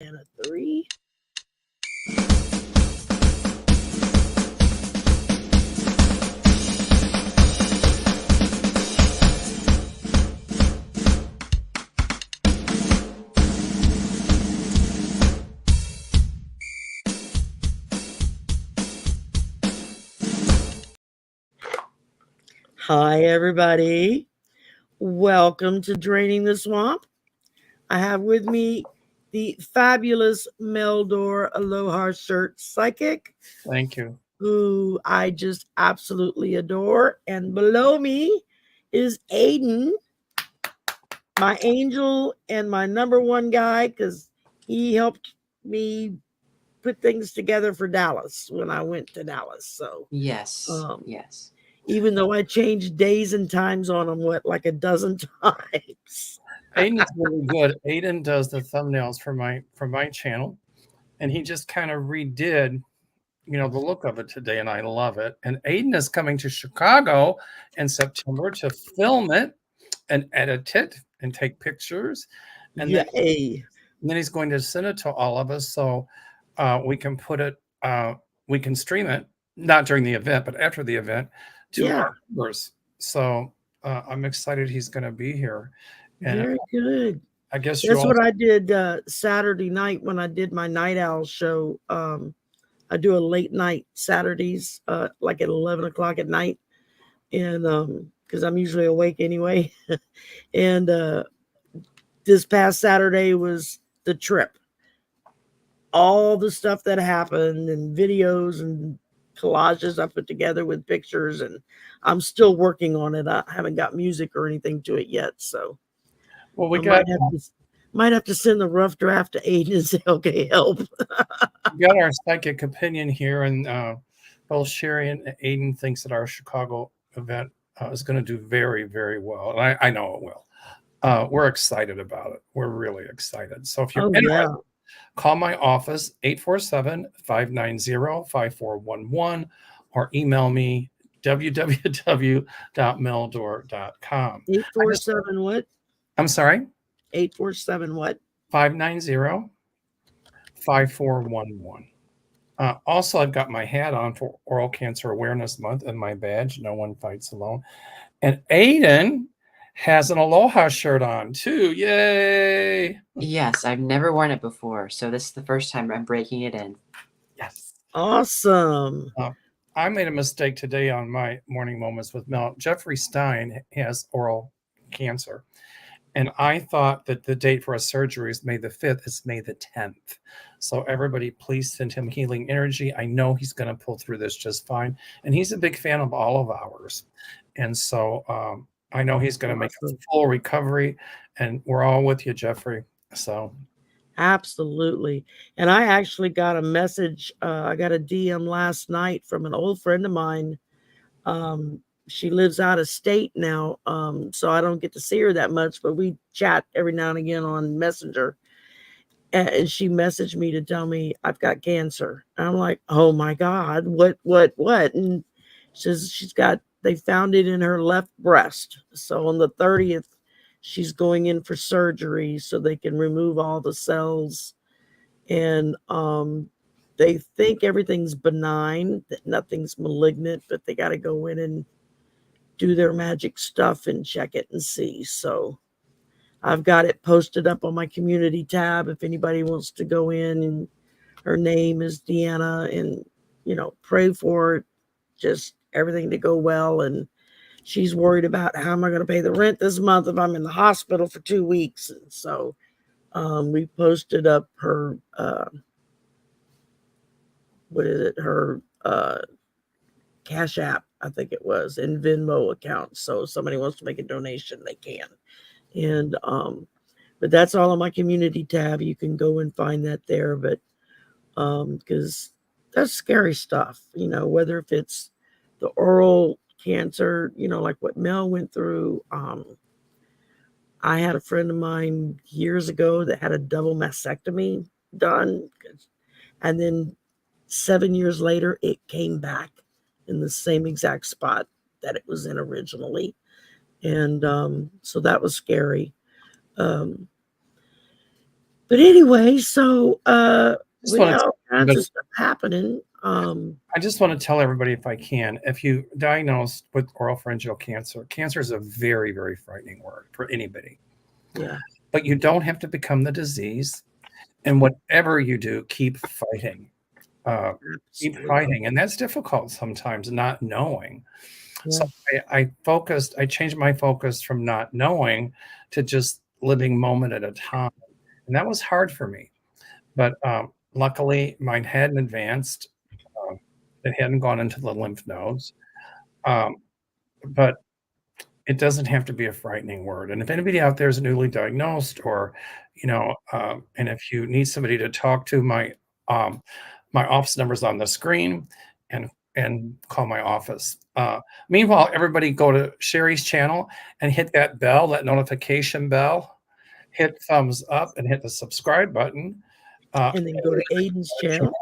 And a 3. Hi, everybody. Welcome to Draining the Swamp. I have with me the fabulous Mel Doerr Aloha Shirt Psychic, Thank you. who I just absolutely adore. And below me is Aiden, my angel and my number one guy, because he helped me put things together for Dallas when I went to Dallas. So, Yes. even though I changed days and times on them, like a dozen times. Aiden is really good. Aiden does the thumbnails for my channel, and he just kind of redid, the look of it today, and I love it. And Aiden is coming to Chicago in September to film it and edit it and take pictures, and Yay. then he's going to send it to all of us so we can put it, we can stream it, not during the event, but after the event to our members. So I'm excited he's going to be here. And Very good. I guess that's what I did Saturday night when I did my Night Owl show. I do a late night Saturdays, like at 11 o'clock at night. And because I'm usually awake anyway. And this past Saturday was the trip. All the stuff that happened and videos and collages I put together with pictures, and I'm still working on it. I haven't got music or anything to it yet. So, well, we might have to send the rough draft to Aiden and say, okay, help. We got our psychic opinion here, and both Shari and Aiden thinks that our Chicago event is going to do very, very well. And I know it will. We're excited about it. We're really excited. So if you're interested, call my office, 847-590-5411, or email me, www.meldoor.com. 847 what? I'm sorry? 847 what? 590-5411. Also, I've got my hat on for Oral Cancer Awareness Month and my badge, No One Fights Alone. And Aiden has an Aloha shirt on too. Yay! Yes, I've never worn it before, so this is the first time I'm breaking it in. Yes. Awesome. I made a mistake today on my Morning Moments with Mel. Jeffrey Stein has oral cancer. And I thought that the date for a surgery is May the 5th. It's May the 10th. So everybody, please send him healing energy. I know he's going to pull through this just fine. And he's a big fan of all of ours. And so I know he's going to make a full recovery. And we're all with you, Jeffrey. So. Absolutely. And I actually got a message. I got a DM last night from an old friend of mine. She lives out of state now, so I don't get to see her that much, but we chat every now and again on Messenger. And she messaged me to tell me I've got cancer. And I'm like, oh my God, what? And she says they found it in her left breast. So on the 30th, she's going in for surgery so they can remove all the cells. And they think everything's benign, that nothing's malignant, but they got to go in and do their magic stuff and check it and see. So I've got it posted up on my community tab if anybody wants to go in, and her name is Deanna, and pray for it, just everything to go well. And she's worried about how am I going to pay the rent this month if I'm in the hospital for 2 weeks. And so we posted up her her Cash App, I think it was, and Venmo account. So if somebody wants to make a donation, they can. And but that's all on my community tab. You can go and find that there. But because that's scary stuff, whether if it's the oral cancer, like what Mel went through. I had a friend of mine years ago that had a double mastectomy done, and then 7 years later, it came back in the same exact spot that it was in originally. And so that was scary. But anyway, so Just we want got to, all kinds but of stuff happening. I just want to tell everybody, if I can, if you diagnosed with oropharyngeal cancer, cancer is a very, very frightening word for anybody. Yeah. But you don't have to become the disease. And whatever you do, keep fighting. Keep Absolutely. fighting. And that's difficult sometimes, not knowing. So Yeah. I changed my focus from not knowing to just living moment at a time. And that was hard for me. But luckily, mine hadn't advanced. Um, it hadn't gone into the lymph nodes. Um, but it doesn't have to be a frightening word. And if anybody out there is newly diagnosed, or, and if you need somebody to talk to, um, my office number is on the screen, and call my office. Meanwhile, everybody go to Shari's channel and hit that bell, that notification bell, hit thumbs up, and hit the subscribe button. And then go to Aiden's channel.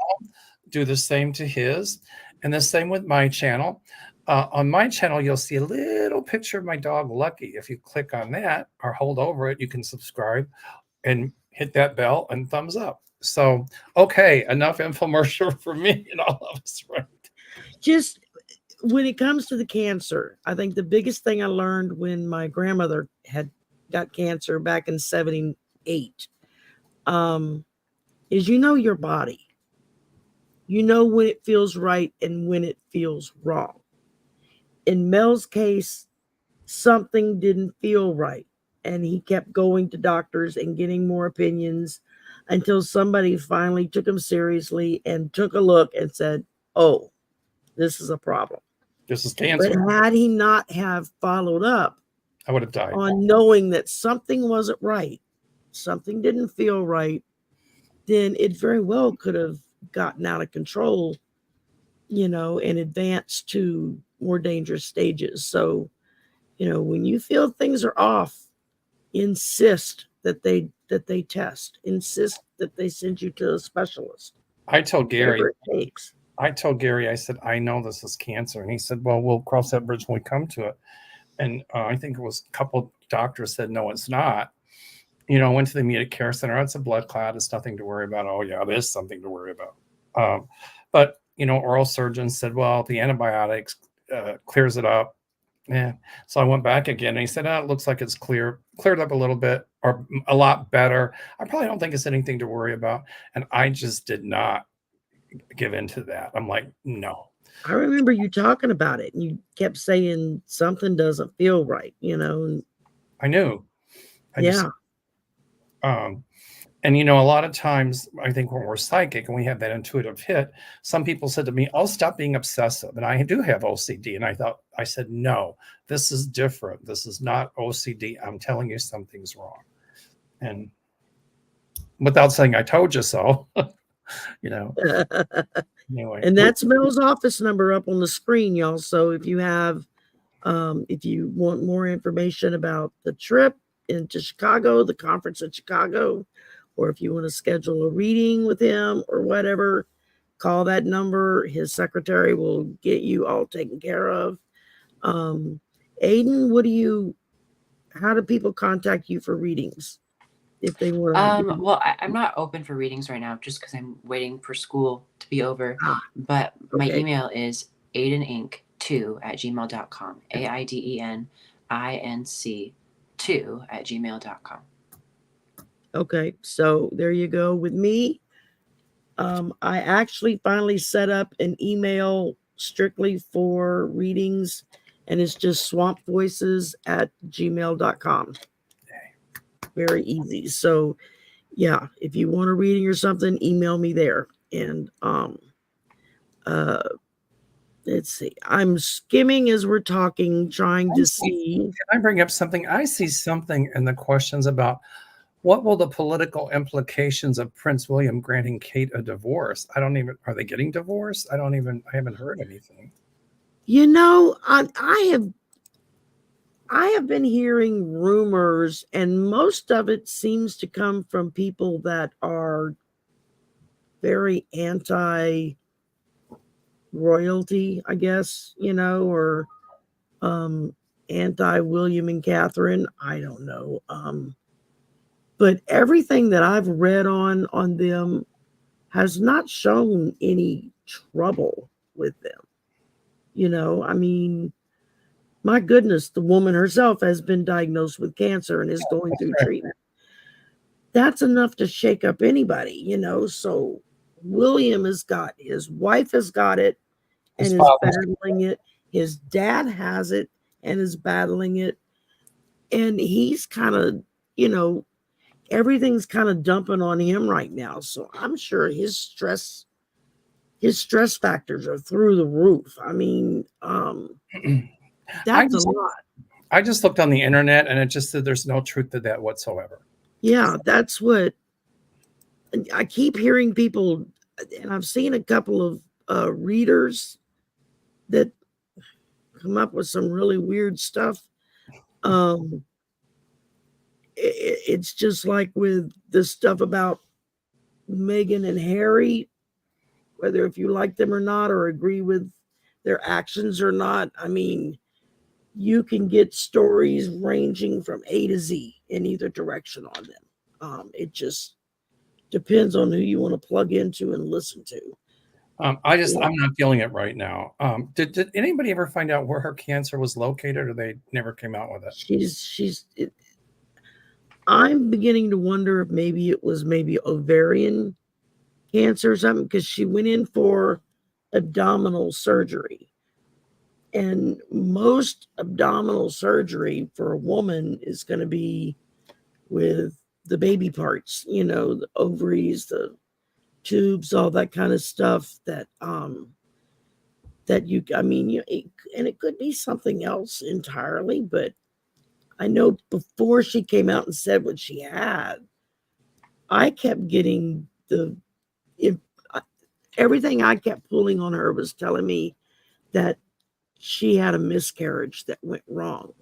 Do the same to his, and the same with my channel. On my channel, you'll see a little picture of my dog Lucky. If you click on that or hold over it, you can subscribe and hit that bell and thumbs up. So, okay, enough infomercial for me and all of us, right? Just when it comes to the cancer, I think the biggest thing I learned when my grandmother had got cancer back in 78 is your body. You know when it feels right and when it feels wrong. In Mel's case, something didn't feel right. And he kept going to doctors and getting more opinions until somebody finally took him seriously and took a look and said, oh, this is a problem. This is But cancer. had he not have followed up I would have died. on knowing that something wasn't right, something didn't feel right, then it very well could have gotten out of control, and advanced to more dangerous stages. So, when you feel things are off, insist that they test, insist that they send you to a specialist. I told Gary, Whatever it takes. I said, I know this is cancer. And he said, well, we'll cross that bridge when we come to it. And I think it was a couple doctors said, no, it's not. Went to the immediate care center. It's a blood clot. It's nothing to worry about. Oh, yeah, it is something to worry about. But, oral surgeons said, well, the antibiotics clears it up. Yeah. So I went back again and he said, it looks like it's cleared up a little bit or a lot better. I probably don't think it's anything to worry about. And I just did not give into that. I'm like, no. I remember you talking about it and you kept saying something doesn't feel right, I knew. Yeah. And a lot of times I think when we're psychic and we have that intuitive hit, some people said to me, I'll stop being obsessive. And I do have OCD. And I said, no, this is different. This is not OCD. I'm telling you something's wrong. And without saying I told you so, anyway. And that's Mel's office number up on the screen, y'all. So if you want more information about the trip into Chicago, the conference in Chicago, or if you want to schedule a reading with him or whatever, call that number. His secretary will get you all taken care of. Aiden, how do people contact you for readings if they want to? Well, I'm not open for readings right now just because I'm waiting for school to be over. But my Okay. email is aideninc2@gmail.com. AIDENINC2@gmail.com. Okay, so there you go. With me, I actually finally set up an email strictly for readings, and it's just swampvoices@gmail.com. Very easy. So yeah, if you want a reading or something, email me there. And let's see. I'm skimming as we're talking, trying to see. Can I bring up something? I see something in the questions about what will the political implications of Prince William granting Kate a divorce? Are they getting divorced? I haven't heard anything. I have been hearing rumors, and most of it seems to come from people that are very anti-royalty, I guess, or anti-William and Catherine. I don't know. But everything that I've read on them has not shown any trouble with them. I mean, my goodness, the woman herself has been diagnosed with cancer and is going through treatment. That's enough to shake up anybody. So William his wife has got it and His is father. battling it. His dad has it and is battling it. And he's kind of, everything's kind of dumping on him right now. So I'm sure his stress factors are through the roof. I mean, that's a lot. I just looked on the internet and it just said there's no truth to that whatsoever. Yeah, that's what I keep hearing people, and I've seen a couple of readers that come up with some really weird stuff. It's just like with the stuff about Meghan and Harry, whether if you like them or not, or agree with their actions or not. I mean, you can get stories ranging from A to Z in either direction on them. It just depends on who you want to plug into and listen to. I'm not feeling it right now. Did anybody ever find out where her cancer was located, or they never came out with it? I'm beginning to wonder if maybe it was ovarian cancer or something, because she went in for abdominal surgery. And most abdominal surgery for a woman is going to be with the baby parts, the ovaries, the tubes, all that kind of stuff and it could be something else entirely, but I know before she came out and said what she had, I kept getting everything I kept pulling on her was telling me that she had a miscarriage that went wrong,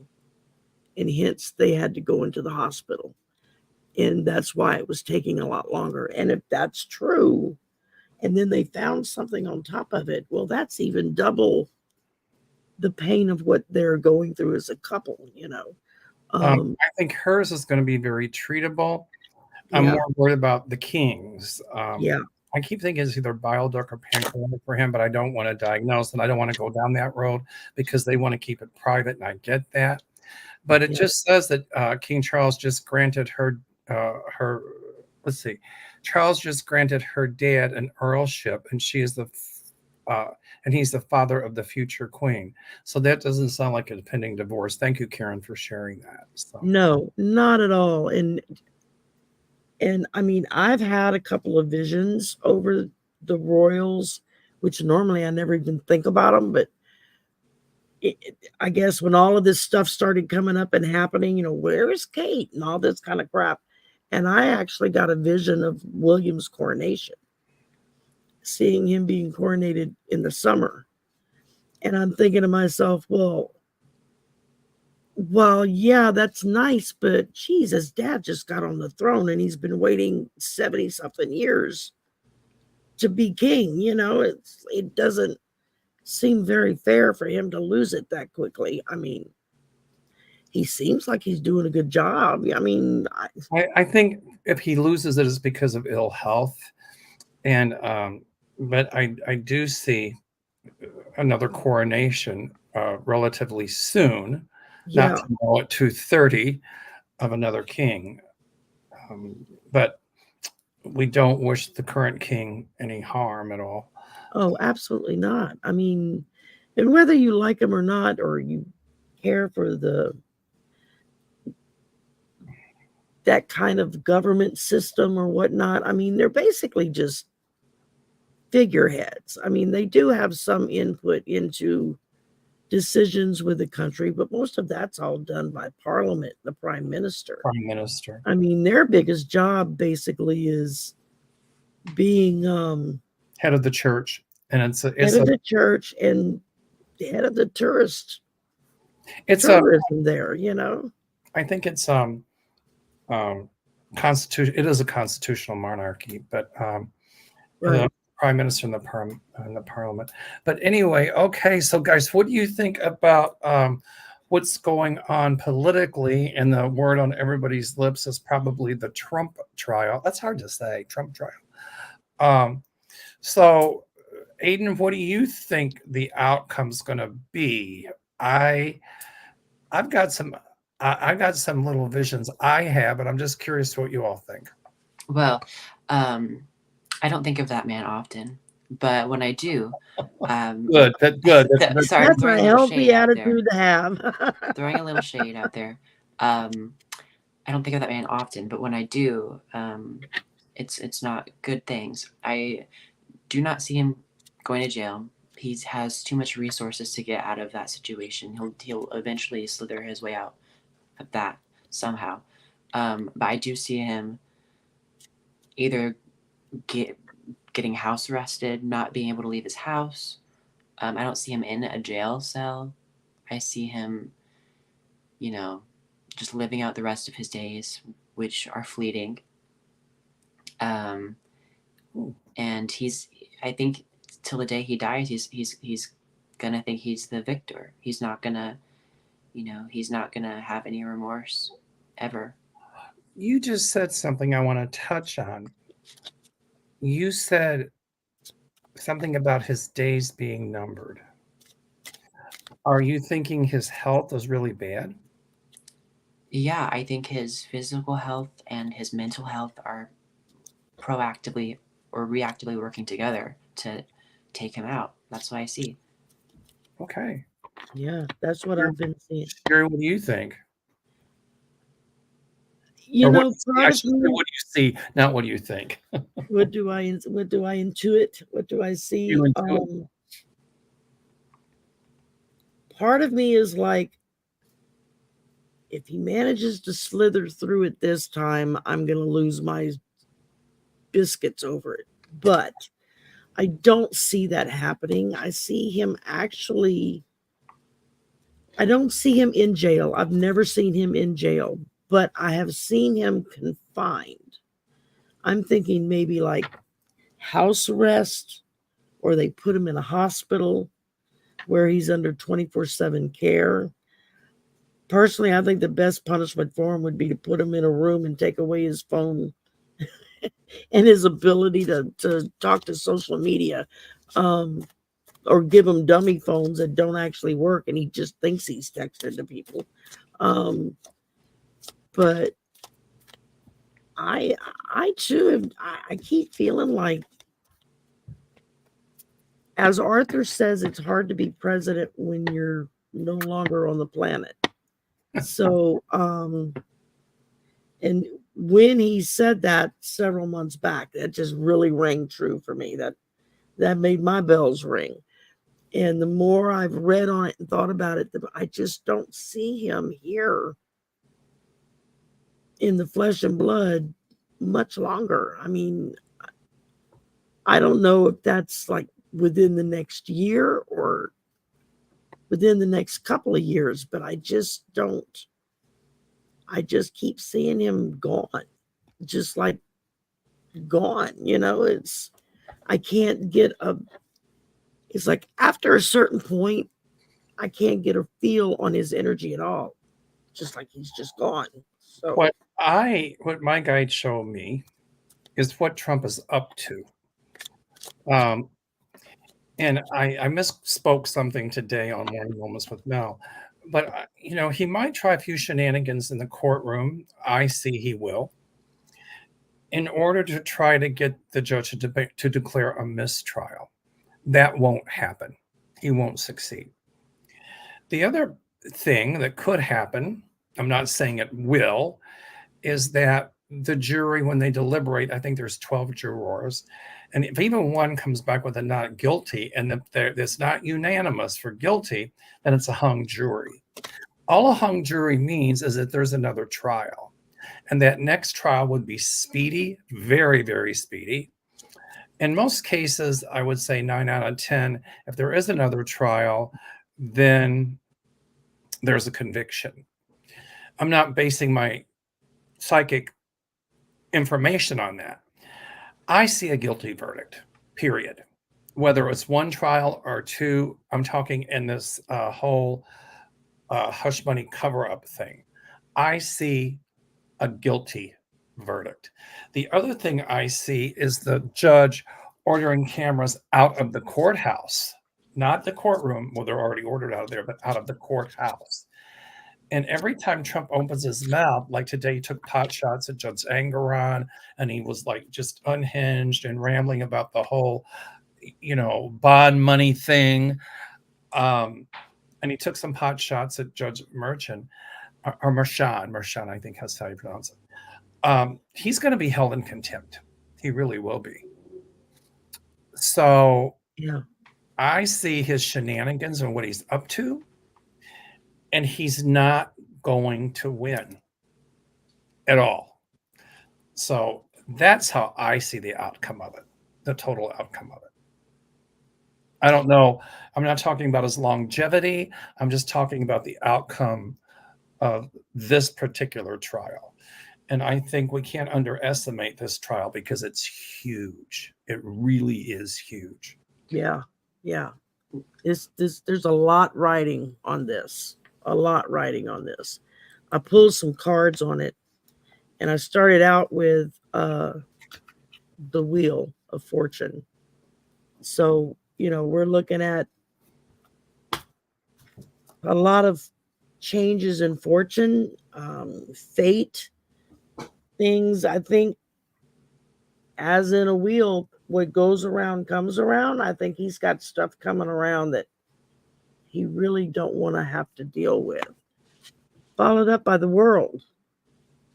and hence they had to go into the hospital. And that's why it was taking a lot longer. And if that's true, and then they found something on top of it, well, that's even double the pain of what they're going through as a couple, I think hers is going to be very treatable. I'm more worried about the King's. I keep thinking it's either bile duct or pancreatic for him, but I don't want to diagnose, and I don't want to go down that road because they want to keep it private, and I get that. But it just says that King Charles just granted Charles just granted her dad an earlship, and she is and he's the father of the future queen. So that doesn't sound like a pending divorce. Thank you, Karen, for sharing that. So. No, not at all. And I mean, I've had a couple of visions over the royals, which normally I never even think about them, but I guess when all of this stuff started coming up and happening, where is Kate and all this kind of crap. And I actually got a vision of William's coronation, seeing him being coronated in the summer. And I'm thinking to myself, well, yeah, that's nice, but geez, his dad just got on the throne and he's been waiting 70 something years to be king. It doesn't seem very fair for him to lose it that quickly. I mean, he seems like he's doing a good job. I mean, I think if he loses it, it's because of ill health. And but I do see another coronation relatively soon. Not tomorrow at 2:30 of another king. But we don't wish the current king any harm at all. Oh, absolutely not. I mean, and whether you like him or not, or you care for that kind of government system or whatnot, I mean, they're basically just figureheads. I mean, they do have some input into decisions with the country, but most of that's all done by Parliament, the Prime Minister. I mean, their biggest job basically is being head of the church, and it's head of the church and head of the tourism there. I think it's constitution. It is a constitutional monarchy, but the Prime Minister and the Parliament. But anyway, okay. So, guys, what do you think about what's going on politically, and the word on everybody's lips is probably the Trump trial. That's hard to say, Trump trial. So, Aiden, what do you think the outcome's going to be? I've got some little visions I have, but I'm just curious what you all think. Well, I don't think of that man often, but when I do, Good. sorry, I'm That's throwing a a little healthy shade out there. attitude to have. Throwing a little shade out there. I don't think of that man often, but when I do, it's not good things. I do not see him going to jail. He has too much resources to get out of that situation. He'll eventually slither his way out of that somehow. But I do see him either getting house arrested, not being able to leave his house. I don't see him in a jail cell. I see him, just living out the rest of his days, which are fleeting. And I think till the day he dies, he's gonna think he's the victor. He's not gonna have any remorse ever. You just said something I want to touch on. You said something about his days being numbered. Are you thinking his health is really bad? Yeah, I think his physical health and his mental health are proactively or reactively working together to take him out. That's what I see. Okay. Yeah, that's what I've been seeing. Shari, what do you think? You Or know, I part of should say, me, what do you see? Not what do you think? what do I intuit? What do I see? You intuit? Part of me is like, if he manages to slither through it this time, I'm going to lose my biscuits over it. But I don't see that happening. I see him actually, I don't see him in jail. I've never seen him in jail, but I have seen him confined. I'm thinking maybe like house arrest, or they put him in a hospital where he's under 24/7 care. Personally, I think the best punishment for him would be to put him in a room and take away his phone and his ability to talk to social media, or give him dummy phones that don't actually work and he just thinks he's texting to people. But I too, I keep feeling like, as Arthur says, it's hard to be president when you're no longer on the planet. So, and when he said that several months back, that just really rang true for me. That made my bells ring. And the more I've read on it and thought about it, I just don't see him here in the flesh and blood much longer. I mean, I don't know if that's like within the next year or within the next couple of years, but I just don't. I just keep seeing him gone, just like gone. I can't get it's like after a certain point, I can't get a feel on his energy at all. Just like he's just gone. So What my guides show me is what Trump is up to. And I misspoke something today on Morning Moments with Mel, but he might try a few shenanigans in the courtroom. I see he will, in order to try to get the judge to declare a mistrial. That won't happen. He won't succeed. The other thing that could happen, I'm not saying it will, is that the jury, when they deliberate, I think there's 12 jurors, and if even one comes back with a not guilty, and it's not unanimous for guilty, then it's a hung jury. All a hung jury means is that there's another trial, and that next trial would be speedy, very, very speedy. In most cases, I would say 9 out of 10, if there is another trial, then there's a conviction. I'm not basing my psychic information on that. I see a guilty verdict, period. Whether it's one trial or two, I'm talking in this whole hush money cover-up thing. I see a guilty verdict. The other thing I see is the judge ordering cameras out of the courthouse, not the courtroom. Well, they're already ordered out of there, but out of the courthouse. And every time Trump opens his mouth, like today, he took pot shots at Judge Engoron, and he was like just unhinged and rambling about the whole, bond money thing. And he took some pot shots at Judge Merchan, or Merchan, I think that's how you pronounce it. He's going to be held in contempt. He really will be. So Yeah. I see his shenanigans and what he's up to, and he's not going to win at all. So that's how I see the outcome of it, the total outcome of it. I don't know. I'm not talking about his longevity. I'm just talking about the outcome of this particular trial. And I think we can't underestimate this trial because it's huge. It really is huge. Yeah. Yeah. There's a lot riding on this. A lot riding on this. I pulled some cards on it, and I started out with the Wheel of Fortune. So, we're looking at a lot of changes in fortune, fate, things. I think, as in a wheel, what goes around comes around. I think he's got stuff coming around that he really don't want to have to deal with. Followed up by the World,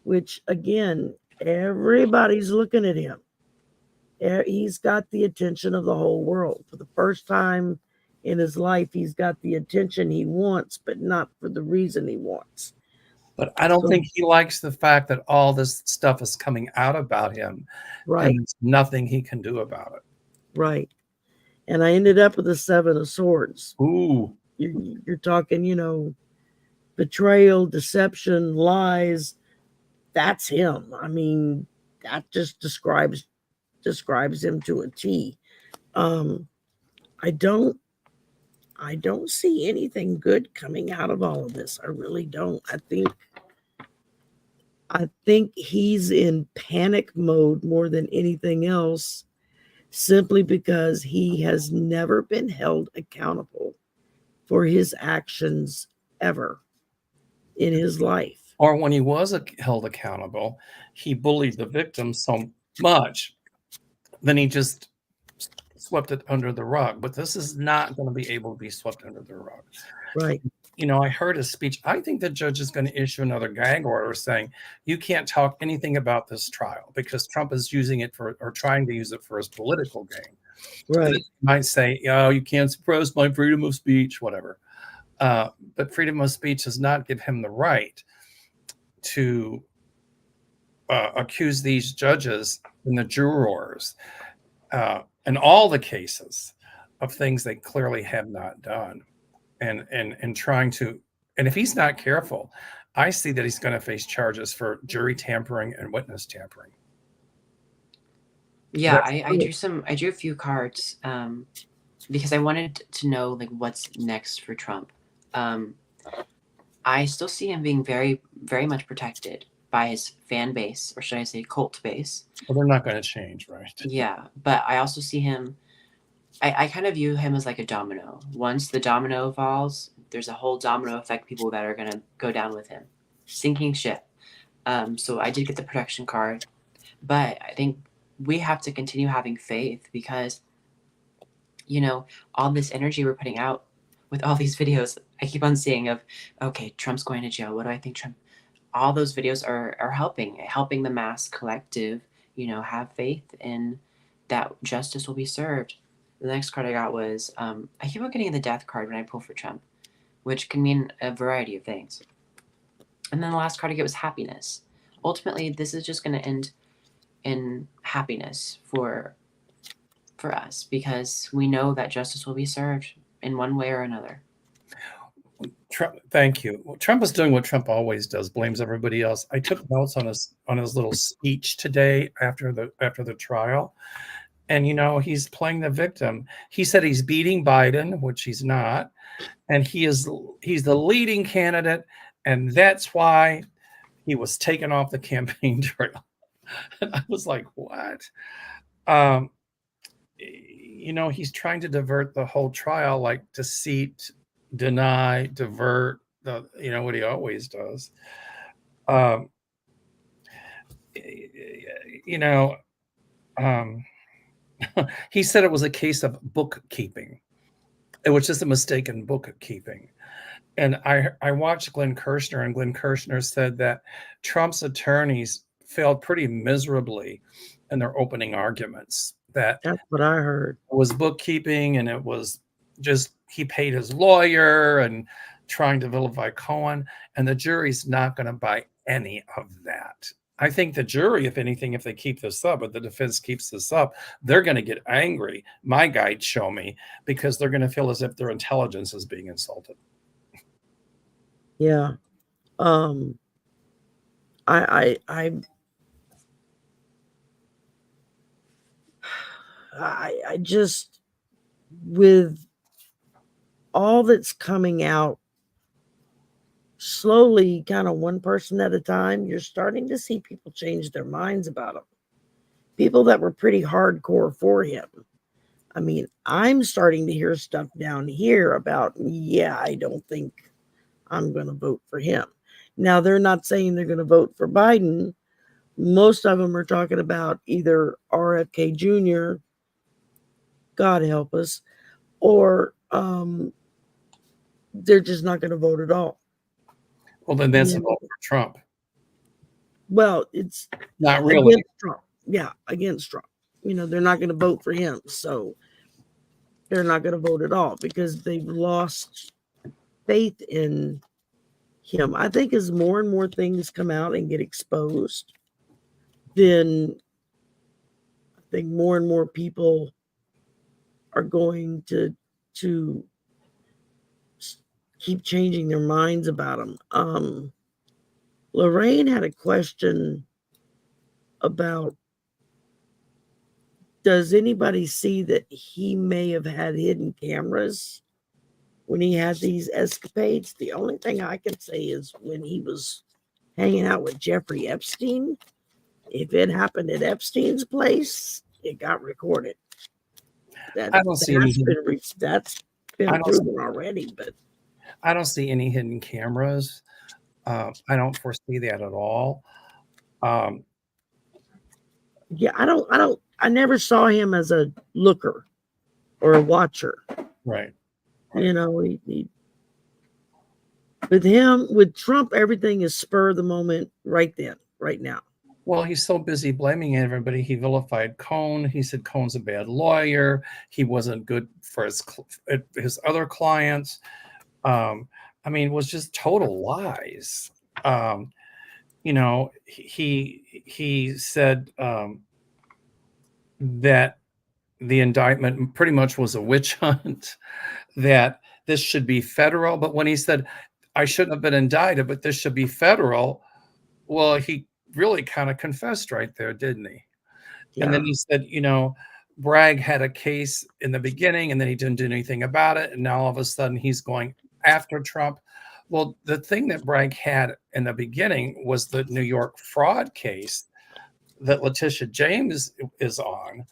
which, again, everybody's looking at him. He's got the attention of the whole world. For the first time in his life, he's got the attention he wants, but not for the reason he wants. But I don't think he likes the fact that all this stuff is coming out about him. Right. And there's nothing he can do about it. Right. And I ended up with the 7 of Swords. Ooh. You're talking, betrayal, deception, lies. That's him. I mean, that just describes him to a T. I don't see anything good coming out of all of this. I really don't. I think he's in panic mode more than anything else, simply because he has never been held accountable for his actions ever in his life. Or when he was held accountable, he bullied the victim so much, then he just swept it under the rug. But this is not going to be able to be swept under the rug. Right. I heard his speech. I think the judge is going to issue another gag order saying you can't talk anything about this trial because Trump is using it or trying to use it for his political gain. Right. He might say, you can't suppress my freedom of speech, whatever. But freedom of speech does not give him the right to accuse these judges and the jurors in all the cases of things they clearly have not done. And trying to, and if he's not careful, I see that he's going to face charges for jury tampering and witness tampering. Yeah, I drew a few cards because I wanted to know what's next for Trump. I still see him being very, very much protected by his fan base, or should I say cult base. Well, they're not going to change, right? Yeah, but I also see him, I kind of view him as like a domino. Once the domino falls, there's a whole domino effect, people that are going to go down with him. Sinking ship. So I did get the protection card, but I think we have to continue having faith because, all this energy we're putting out with all these videos, I keep on seeing of, okay, Trump's going to jail. What do I think Trump? All those videos are helping the mass collective, have faith in that justice will be served. The next card I got was, I keep on getting the death card when I pull for Trump, which can mean a variety of things. And then the last card I get was happiness. Ultimately, this is just going to end in happiness for us because we know that justice will be served in one way or another. Trump, thank you. Well, Trump is doing what Trump always does, blames everybody else. I took notes on his little speech today after the trial, And, he's playing the victim. He said he's beating Biden, which he's not. And he's the leading candidate. And that's why he was taken off the campaign trail. And I was like, what? He's trying to divert the whole trial, like deceit, deny, divert, what he always does. He said it was a case of bookkeeping. It was just a mistake in bookkeeping. And I watched Glenn Kirshner, and Glenn Kirshner said that Trump's attorneys failed pretty miserably in their opening arguments. That's what I heard. It was bookkeeping, and it was just he paid his lawyer and trying to vilify Cohen, and the jury's not going to buy any of that. I think the jury, if anything, if they keep this up, if the defense keeps this up, they're going to get angry. My guides show me, because they're going to feel as if their intelligence is being insulted. Yeah. I just, with all that's coming out slowly, kind of one person at a time, you're starting to see people change their minds about him. People that were pretty hardcore for him. I mean, I'm starting to hear stuff down here about, I don't think I'm going to vote for him. Now, they're not saying they're going to vote for Biden. Most of them are talking about either RFK Jr., God help us, or they're just not going to vote at all. Well, then that's a vote for Trump. Well, it's not really against Trump. Yeah, against Trump. They're not going to vote for him. So they're not going to vote at all because they've lost faith in him. I think as more and more things come out and get exposed, then I think more and more people are going to keep changing their minds about him. Lorraine had a question about, does anybody see that he may have had hidden cameras when he had these escapades? The only thing I can say is when he was hanging out with Jeffrey Epstein, if it happened at Epstein's place, it got recorded. That's been proven already, but I don't see any hidden cameras. I don't foresee that at all. I never saw him as a looker or a watcher. Right. With Trump, everything is spur of the moment right then, right now. Well, he's so busy blaming everybody. He vilified Cohn. He said Cohn's a bad lawyer. He wasn't good for his other clients. It was just total lies. He said that the indictment pretty much was a witch hunt, that this should be federal. But when he said, I shouldn't have been indicted, but this should be federal, well, he really kind of confessed right there, didn't he? Yeah. And then he said, Bragg had a case in the beginning and then he didn't do anything about it. And now all of a sudden he's going after Trump. Well, the thing that Bragg had in the beginning was the New York fraud case that Letitia James is on.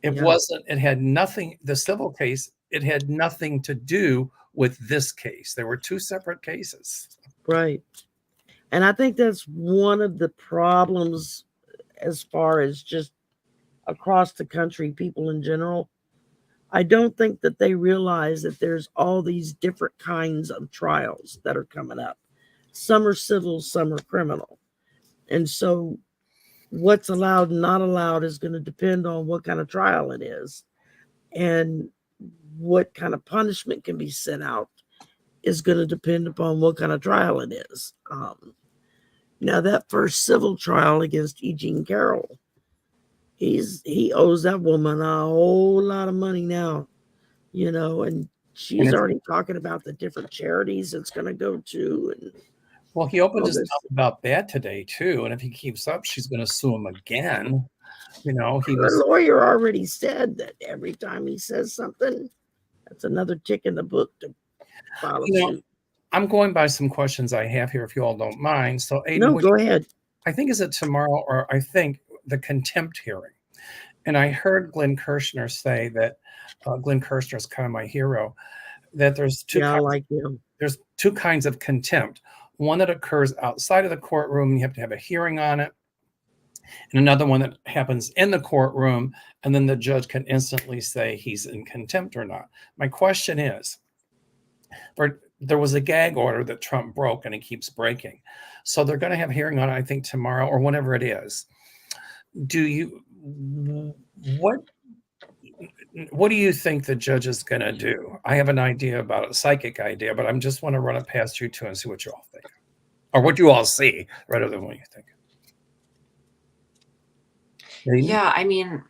It had nothing, the civil case, it had nothing to do with this case. There were two separate cases. Right. And I think that's one of the problems as far as just across the country, people in general. I don't think that they realize that there's all these different kinds of trials that are coming up. Some are civil, some are criminal. And so what's allowed and not allowed is going to depend on what kind of trial it is. And what kind of punishment can be sent out is going to depend upon what kind of trial it is. Now, that first civil trial against E. Jean Carroll, he owes that woman a whole lot of money now, and she's already talking about the different charities it's going to go to. And well, he opened his mouth about that today too, and if he keeps up, she's going to sue him again. He The was, lawyer already said that every time he says something, that's another tick in the book to file a suit. I'm going by some questions I have here, if you all don't mind. So, Aiden, No, go ahead. I think is it tomorrow, or I think the contempt hearing. And I heard Glenn Kirshner say that Glenn Kirshner is kind of my hero. That there's two Yeah, I kinds. like him. There's two kinds of contempt. One that occurs outside of the courtroom, and you have to have a hearing on it, and another one that happens in the courtroom, and then the judge can instantly say he's in contempt or not. My question is, there was a gag order that Trump broke, and he keeps breaking. So they're going to have a hearing on it, I think, tomorrow or whenever it is. What do you think the judge is going to do? I have an idea about a psychic idea, but I just want to run it past you two and see what you all think, or what you all see, rather than what you think. Aiden? Yeah, I mean,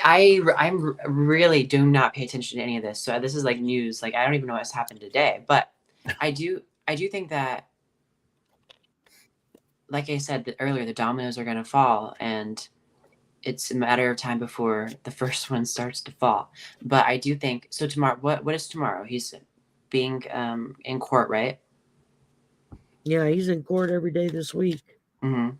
I'm really do not pay attention to any of this. So this is like news. Like I don't even know what's happened today. But I do think that, like I said earlier, the dominoes are going to fall, and it's a matter of time before the first one starts to fall. But I do think so. Tomorrow, what is tomorrow? He's being in court, right? Yeah, he's in court every day this week. Mm-hmm.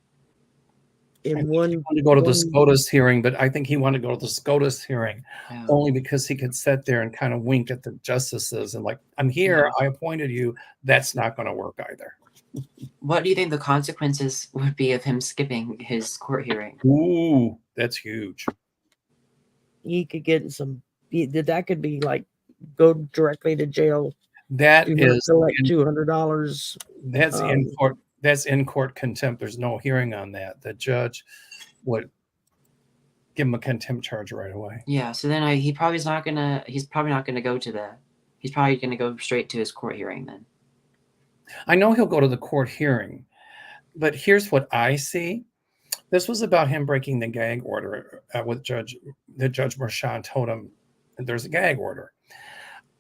He wanted to go to the SCOTUS hearing, but I think he wanted to go to the SCOTUS hearing only because he could sit there and kind of wink at the justices and like, I'm here, I appointed you. That's not going to work either. What do you think the consequences would be of him skipping his court hearing? Ooh, that's huge. He could get that could be like go directly to jail. That is collect $200. That's in court. That's in court contempt. There's no hearing on that. The judge would give him a contempt charge right away. Yeah. So then he's probably not gonna go to the. He's probably gonna go straight to his court hearing then. I know he'll go to the court hearing, but here's what I see. This was about him breaking the gag order with Judge Mershon told him that there's a gag order.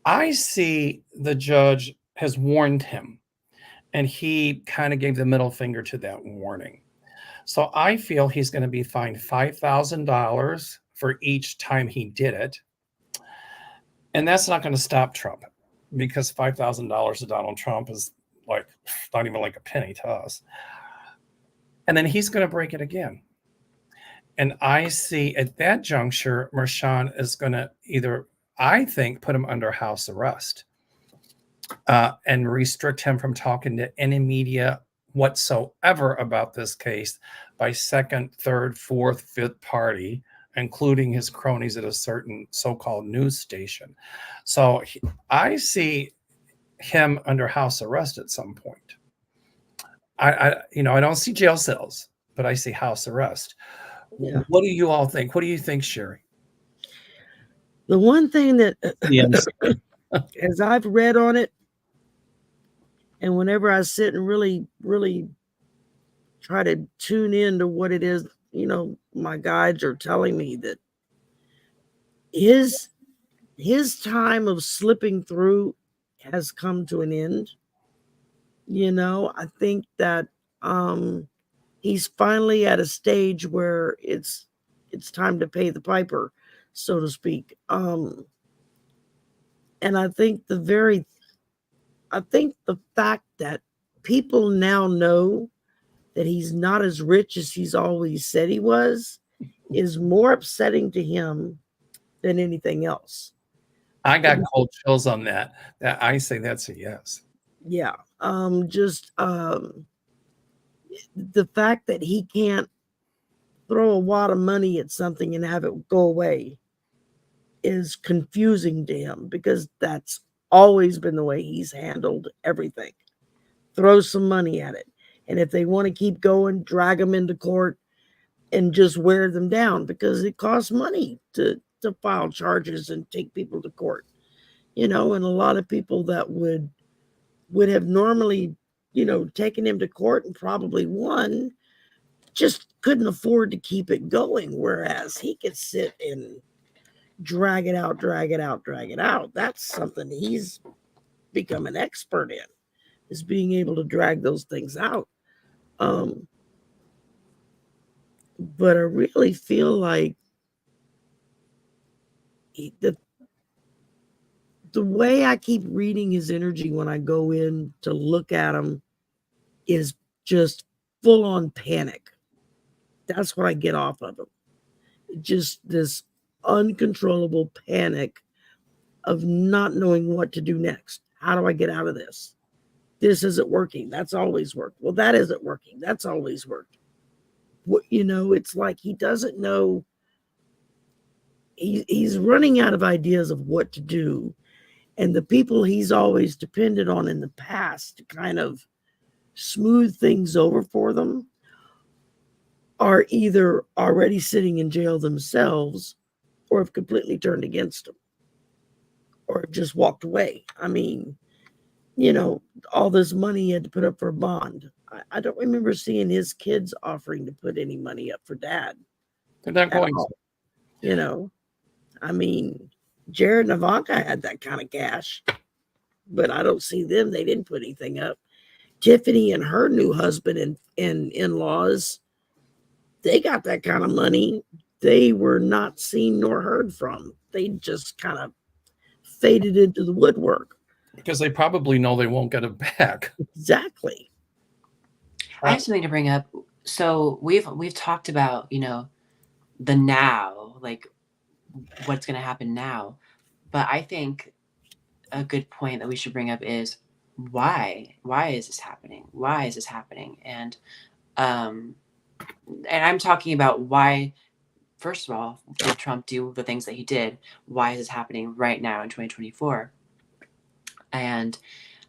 I see the judge has warned him, and he kind of gave the middle finger to that warning. So I feel he's going to be fined $5,000 for each time he did it. And that's not going to stop Trump, because $5,000 to Donald Trump is like not even like a penny to us. And then he's going to break it again. And I see at that juncture, Mershon is going to either, I think, put him under house arrest and restrict him from talking to any media whatsoever about this case by second, third, fourth, fifth party, including his cronies at a certain so-called news station. So I see him under house arrest at some point. I don't see jail cells, but I see house arrest. Yeah. What do you all think? What do you think, Shari? The one thing that, as I've read on it, and whenever I sit and really, really try to tune in to what it is, my guides are telling me that his time of slipping through has come to an end. I think that he's finally at a stage where it's time to pay the piper, so to speak. And I think the fact that people now know that he's not as rich as he's always said he was is more upsetting to him than anything else. I got cold chills on that. I say that's a yes. Yeah. The fact that he can't throw a wad of money at something and have it go away is confusing to him, because that's always been the way he's handled everything. Throw some money at it. And if they want to keep going, drag them into court and just wear them down, because it costs money to file charges and take people to court. And a lot of people that would have normally, taken him to court and probably won, just couldn't afford to keep it going. Whereas he could sit and drag it out. That's something he's become an expert in, is being able to drag those things out. But I really feel like the way I keep reading his energy when I go in to look at him is just full on panic. That's what I get off of him. Just this uncontrollable panic of not knowing what to do next. How do I get out of this? This isn't working. That's always worked. Well, that isn't working. That's always worked. What, it's like he doesn't know. He's running out of ideas of what to do. And the people he's always depended on in the past to kind of smooth things over for them are either already sitting in jail themselves or have completely turned against him or have just walked away. I mean, all this money he had to put up for a bond. I don't remember seeing his kids offering to put any money up for dad. They're not going to. I mean, Jared and Ivanka had that kind of cash, but I don't see them. They didn't put anything up. Tiffany and her new husband and in-laws, they got that kind of money. They were not seen nor heard from. They just kind of faded into the woodwork. Because they probably know they won't get it back. Exactly. I have something to bring up. So we've talked about, the now, like what's going to happen now. But I think a good point that we should bring up is why is this happening? Why is this happening? And I'm talking about why, first of all, did Trump do the things that he did? Why is this happening right now in 2024? And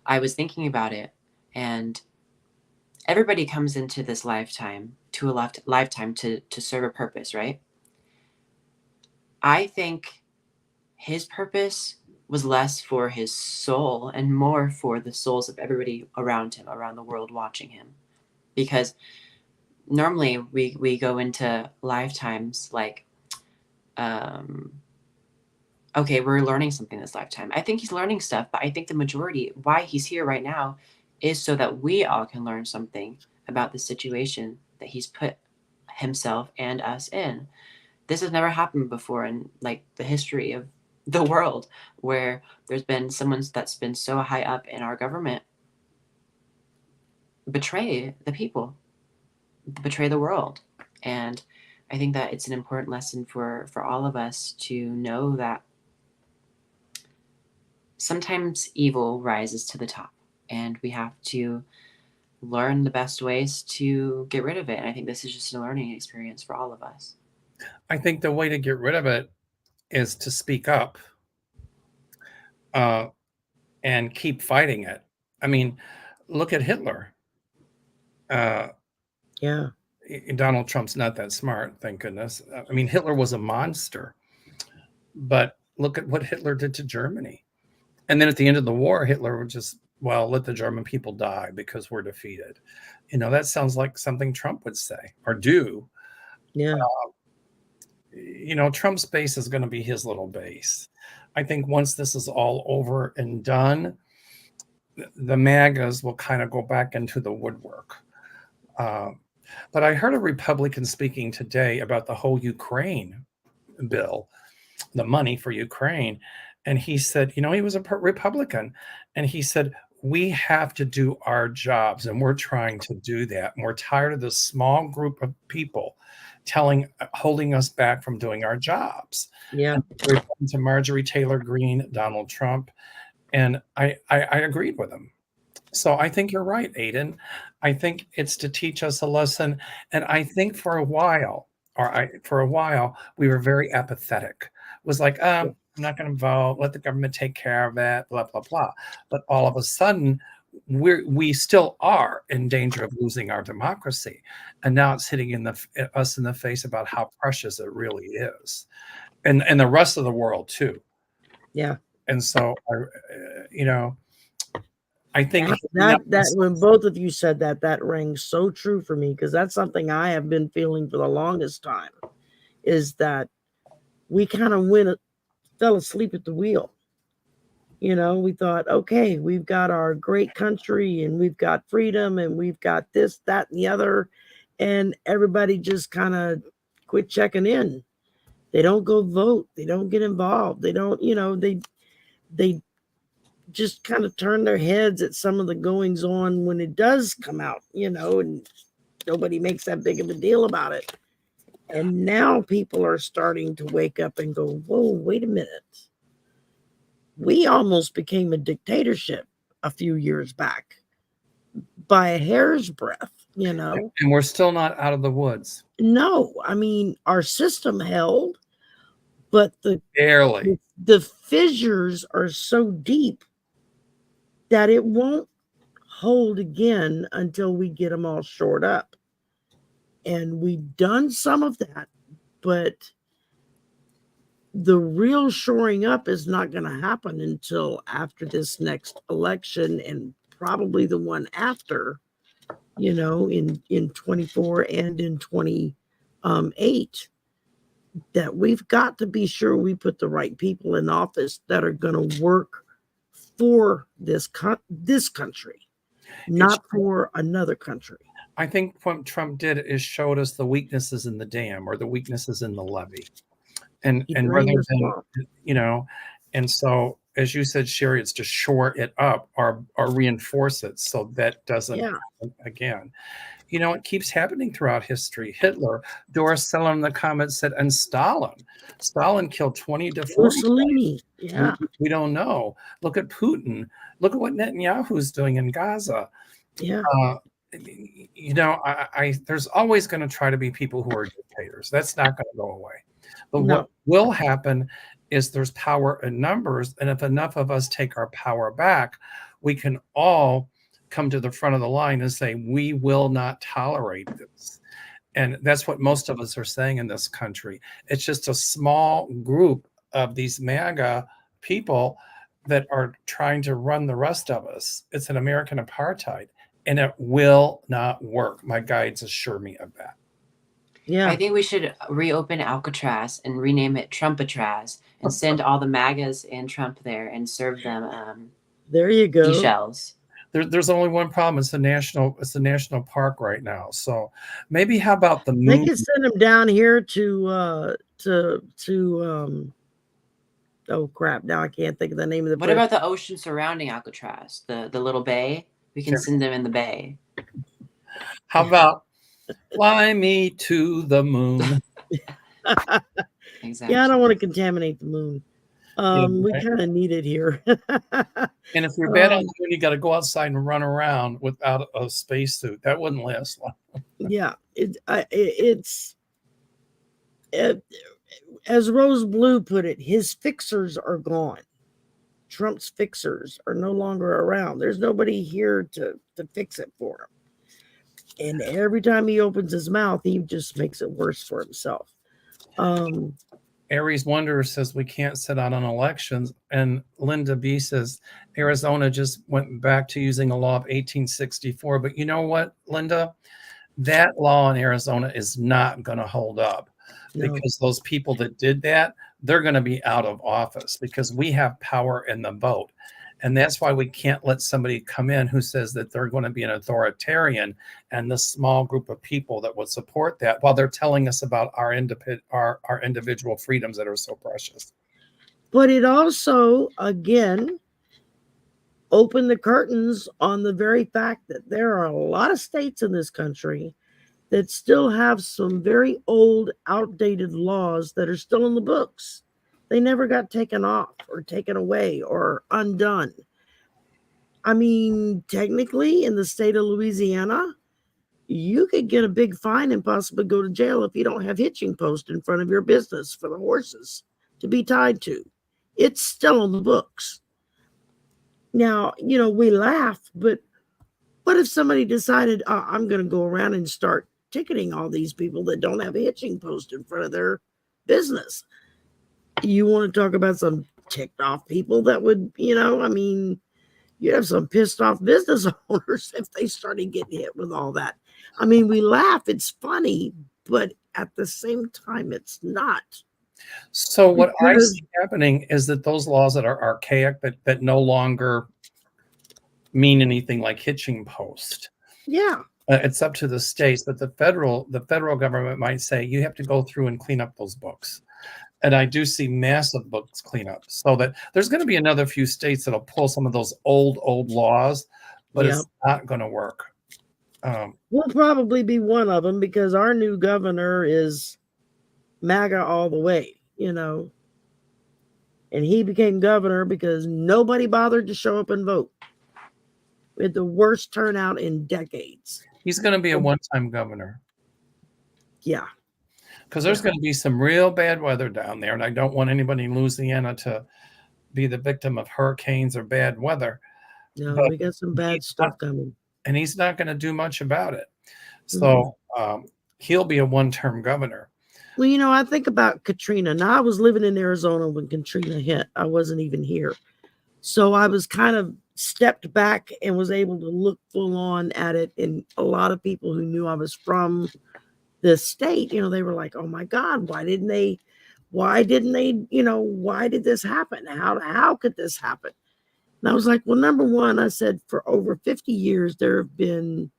I was thinking about it, and everybody comes into this lifetime to serve a purpose, right? I think his purpose was less for his soul and more for the souls of everybody around him, around the world watching him. Because normally we go into lifetimes like, okay, we're learning something this lifetime. I think he's learning stuff, but I think the majority, why he's here right now, is so that we all can learn something about the situation that he's put himself and us in. This has never happened before in like the history of the world, where there's been someone that's been so high up in our government betray the people, betray the world. And I think that it's an important lesson for all of us to know that sometimes evil rises to the top, and we have to learn the best ways to get rid of it. And I think this is just a learning experience for all of us. I think the way to get rid of it is to speak up and keep fighting it. I mean, look at Hitler. Yeah. Donald Trump's not that smart, thank goodness. I mean, Hitler was a monster, but look at what Hitler did to Germany. And then at the end of the war, Hitler would just, well, let the German people die because we're defeated. That sounds like something Trump would say or do. Yeah. Trump's base is going to be his little base. I think once this is all over and done, the MAGAs will kind of go back into the woodwork. But I heard a Republican speaking today about the whole Ukraine bill, the money for Ukraine. And he said, he was a Republican. And he said, we have to do our jobs. And we're trying to do that. And we're tired of this small group of people holding us back from doing our jobs. Yeah. And to Marjorie Taylor Greene, Donald Trump. And I agreed with him. So I think you're right, Aiden. I think it's to teach us a lesson. And I think for a while, we were very apathetic. It was like, I'm not going to vote. Let the government take care of it, blah, blah, blah. But all of a sudden, we still are in danger of losing our democracy. And now it's hitting us in the face about how precious it really is. And the rest of the world, too. Yeah. And so, I think that when both of you said that rang so true for me, because that's something I have been feeling for the longest time, is that we kind of fell asleep at the wheel. We thought, okay, we've got our great country and we've got freedom and we've got this, that, and the other. and everybody just kind of quit checking in. They don't go vote. They don't get involved. They don't, they just kind of turn their heads at some of the goings on when it does come out, and nobody makes that big of a deal about it. And now people are starting to wake up and go, whoa, wait a minute. We almost became a dictatorship a few years back by a hair's breadth, And we're still not out of the woods. No, I mean, our system held, but Barely. the fissures are so deep that it won't hold again until we get them all shored up. And we've done some of that, but the real shoring up is not going to happen until after this next election and probably the one after, in 24 and in 28. That we've got to be sure we put the right people in office that are going to work for this country, not for another country. I think what Trump did is showed us the weaknesses in the dam or the weaknesses in the levee. And rather than, and so as you said, Shari, it's to shore it up or reinforce it so that doesn't happen again. It keeps happening throughout history. Hitler, Doris Seller in the comments said, and Stalin. Stalin killed 20 to 40. Mussolini. Yeah. We don't know. Look at Putin. Look at what Netanyahu's doing in Gaza. Yeah. There's always going to try to be people who are dictators. That's not going to go away. But what will happen is there's power in numbers. And if enough of us take our power back, we can all come to the front of the line and say, we will not tolerate this. And that's what most of us are saying in this country. It's just a small group of these MAGA people that are trying to run the rest of us. It's an American apartheid, and it will not work. My guides assure me of that. Yeah. I think we should reopen Alcatraz and rename it Trumpatraz and send all the MAGAs and Trump there and serve them there you go. Seashells. There's only one problem. It's a national park right now. So maybe how about the moon? They can send them down here to oh crap, now I can't think of the name of the What about the ocean surrounding Alcatraz? The little bay? We can send them in the bay. How about fly me to the moon? Exactly. Yeah, I don't want to contaminate the moon. We kind of need it here. And if you're bad on the moon, you got to go outside and run around without a spacesuit. That wouldn't last long. Yeah, it's as Rose Blue put it, his fixers are gone. Trump's fixers are no longer around. There's nobody here to fix it for him. And every time he opens his mouth, he just makes it worse for himself. Aries Wonder says we can't sit out on elections. And Linda B says Arizona just went back to using a law of 1864. But you know what, Linda? That law in Arizona is not going to hold up because those people that did that, they're going to be out of office because we have power in the vote. And that's why we can't let somebody come in who says that they're going to be an authoritarian and the small group of people that would support that while they're telling us about our individual freedoms that are so precious. But it also, again, opened the curtains on the very fact that there are a lot of states in this country that still have some very old, outdated laws that are still in the books. They never got taken off or taken away or undone. I mean, technically, in the state of Louisiana, you could get a big fine and possibly go to jail if you don't have hitching posts in front of your business for the horses to be tied to. It's still on the books. Now, we laugh, but what if somebody decided, I'm going to go around and start ticketing all these people that don't have a hitching post in front of their business? You want to talk about some ticked off people that would, you'd have some pissed off business owners if they started getting hit with all that. I mean, we laugh, it's funny, but at the same time, it's not. So what I see happening is that those laws that are archaic, that no longer mean anything like hitching post. Yeah. It's up to the states, but the federal government might say you have to go through and clean up those books. And I do see massive books cleanup, so that there's going to be another few states that'll pull some of those old laws, but Yeah. it's not going to work. We'll probably be one of them because our new governor is MAGA all the way, you know. And he became governor because nobody bothered to show up and vote. We had the worst turnout in decades. He's going to be a one-time governor. Yeah. Because there's going to be some real bad weather down there, and I don't want anybody in Louisiana to be the victim of hurricanes or bad weather. No, But we got some bad stuff coming. And he's not going to do much about it. So he'll be a one-term governor. Well, you know, I think about Katrina. Now, I was living in Arizona when Katrina hit. I wasn't even here. So I was kind of stepped back and was able to look full on at it. And a lot of people who knew I was from this state, you know, they were like, oh my God, why didn't they, you know, why did this happen? How could this happen? And I was like, well, number one, I said, for over 50 years, there have been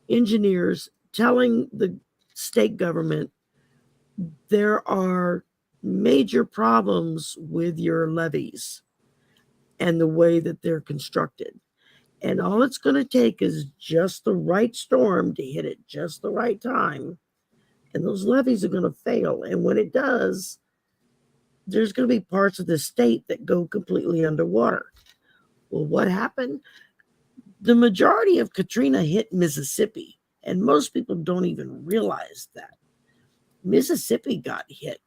engineers telling the state government there are major problems with your levees and the way that they're constructed. And all it's going to take is just the right storm to hit it just the right time. And those levees are going to fail. And when it does, there's going to be parts of the state that go completely underwater. Well, what happened? The majority of Katrina hit Mississippi, and most people don't even realize that. Mississippi got hit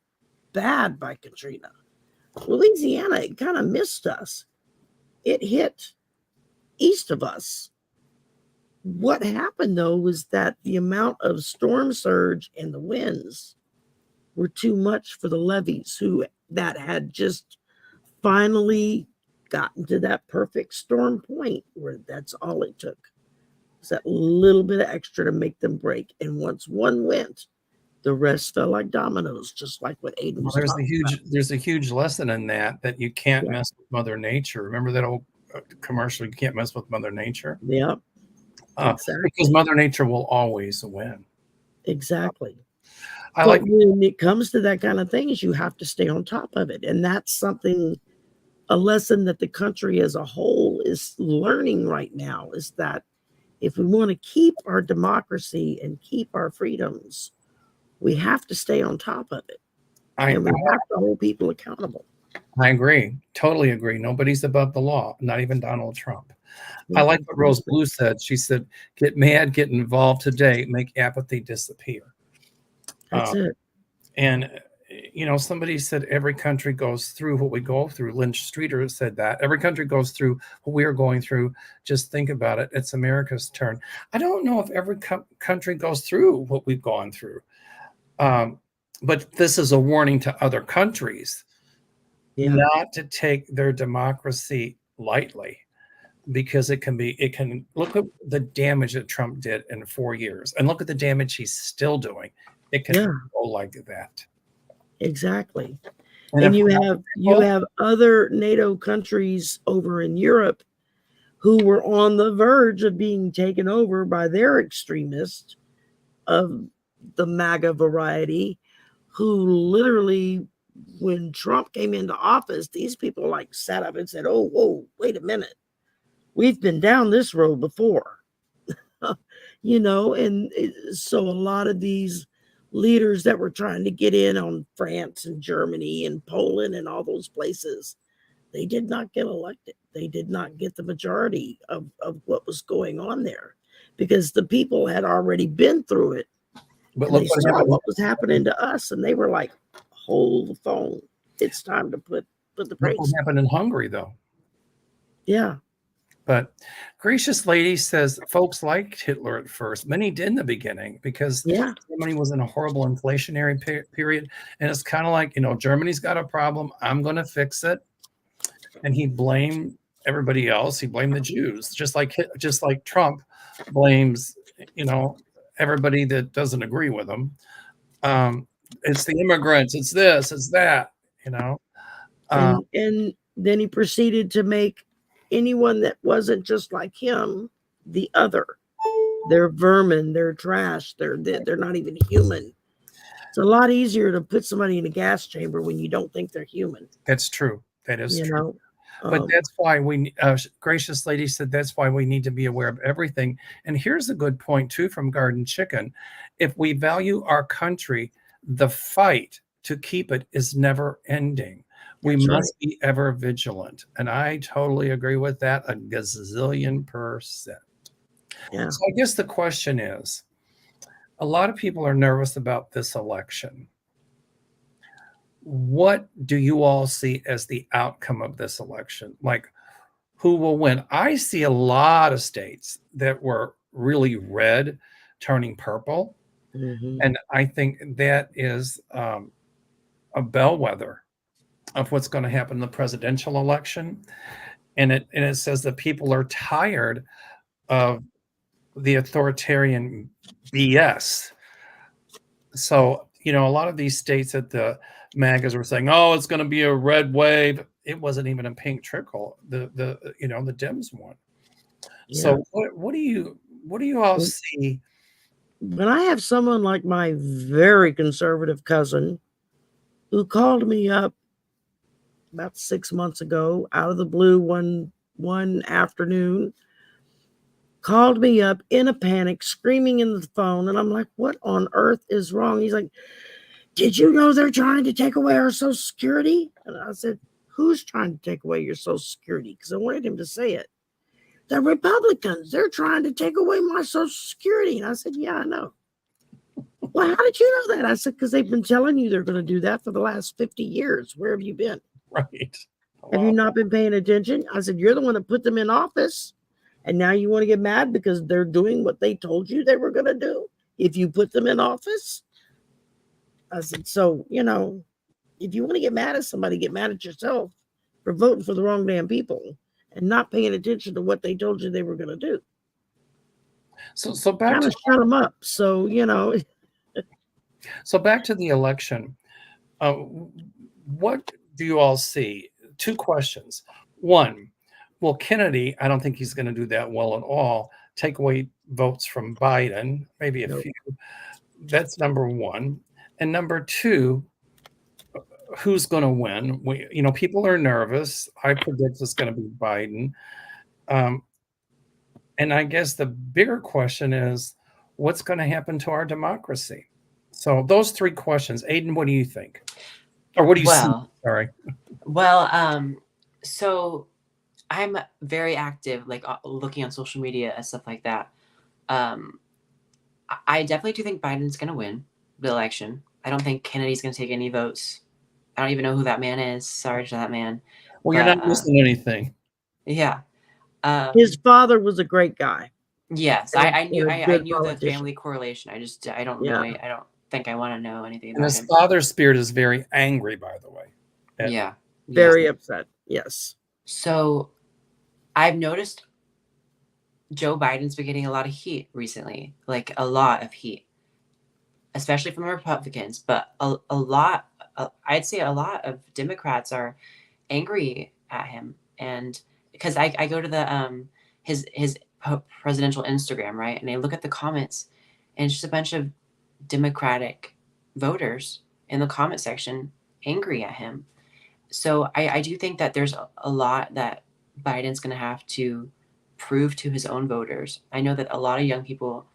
bad by Katrina. Louisiana, it kind of missed us. It hit east of us. What happened, though, was that the amount of storm surge and the winds were too much for the levees that had just finally gotten to that perfect storm point where that's all it took. It's that little bit of extra to make them break. And once one went, the rest fell like dominoes, just like what Aiden was talking about. There's a huge lesson in that you can't mess with Mother Nature. Remember that old commercial, you can't mess with Mother Nature? Yeah. Exactly. Because Mother Nature will always win. Exactly. But when it comes to that kind of things, you have to stay on top of it. And that's something, a lesson that the country as a whole is learning right now, is that if we want to keep our democracy and keep our freedoms, we have to stay on top of it. And we have to hold people accountable. I agree. Totally agree. Nobody's above the law, not even Donald Trump. I like what Rose Blue said. She said, get mad, get involved today, make apathy disappear. That's it. And, you know, somebody said every country goes through what we go through. Lynch Streeter said that. Every country goes through what we are going through. Just think about it. It's America's turn. I don't know if every country goes through what we've gone through. But this is a warning to other countries not to take their democracy lightly, because it can look at the damage that Trump did in 4 years, and look at the damage he's still doing. It can go like that. Exactly. And you have other NATO countries over in Europe who were on the verge of being taken over by their extremists of the MAGA variety, who literally, when Trump came into office, these people like sat up and said, oh, whoa, wait a minute. We've been down this road before, you know, and so a lot of these leaders that were trying to get in on France and Germany and Poland and all those places, they did not get elected. They did not get the majority of what was going on there, because the people had already been through it. But look what was happening to us, and they were like, hold the phone. It's time to put the brakes. What happened in Hungary, though? Yeah. But Gracious Lady says folks liked Hitler at first. Many did in the beginning, because Germany was in a horrible inflationary period. And it's kind of like, you know, Germany's got a problem. I'm going to fix it. And he blamed everybody else. He blamed the Jews, just like Trump blames, you know, everybody that doesn't agree with him. It's the immigrants. It's this. It's that. You know. And then he proceeded to make anyone that wasn't just like him the other. They're vermin. They're trash. They're not even human. It's a lot easier to put somebody in a gas chamber when you don't think they're human. That's true. That is You true. know. But that's why gracious lady said that's why we need to be aware of everything. And here's a good point too from Garden Chicken. If we value our country, the fight to keep it is never ending. We That's must right. be ever vigilant. And I totally agree with that a gazillion%. Yeah. So I guess the question is, a lot of people are nervous about this election. What do you all see as the outcome of this election? Like, who will win? I see a lot of states that were really red turning purple. Mm-hmm. And I think that is a bellwether of what's going to happen in the presidential election. And it says that people are tired of the authoritarian BS. So, a lot of these states that the MAGAs were saying, "Oh, it's going to be a red wave." It wasn't even a pink trickle. The Dems won. Yeah. So, what do you all see? When I have someone like my very conservative cousin who called me up about 6 months ago out of the blue one afternoon, called me up in a panic, screaming in the phone, and I'm like, "What on earth is wrong?" He's like, "Did you know they're trying to take away our Social Security?" And I said, "Who's trying to take away your Social Security?" Because I wanted him to say it. "The Republicans, they're trying to take away my Social Security." And I said, "Yeah, I know." "Well, how did you know that?" I said, "Because they've been telling you they're going to do that for the last 50 years. Where have you been? Right. Have you not been paying attention?" I said, "You're the one that put them in office. And now you want to get mad because they're doing what they told you they were going to do if you put them in office?" I said, "So, if you want to get mad at somebody, get mad at yourself for voting for the wrong damn people and not paying attention to what they told you they were going to do. So back Kind to of shut them up." So, back to the election. What do you all see? Two questions. One, well, Kennedy, I don't think he's going to do that well at all. Take away votes from Biden, maybe a Nope. few. That's number one. And number two, who's going to win? People are nervous. I predict it's going to be Biden. And I guess the bigger question is, what's going to happen to our democracy? So those three questions. Aiden, what do you think? Or what do you see? Sorry. Well, so I'm very active, like looking on social media and stuff like that. I definitely do think Biden's going to win the election. I don't think Kennedy's going to take any votes. I don't even know who that man is. Sorry to that man. Well, you're not missing anything. Yeah. His father was a great guy. Yes, and I knew. a I good knew the politician. family correlation. I don't know. Yeah. I don't think I want to know anything And about his him. father's spirit is very angry, by the way. Yeah. Very upset. Yes. So I've noticed Joe Biden's been getting a lot of heat recently, like a lot of heat, especially from the Republicans. But a lot, I'd say a lot of Democrats are angry at him, and because I go to the his presidential Instagram, right, and I look at the comments, and it's just a bunch of Democratic voters in the comment section angry at him. So I do think that there's a lot that Biden's going to have to prove to his own voters. I know that a lot of young people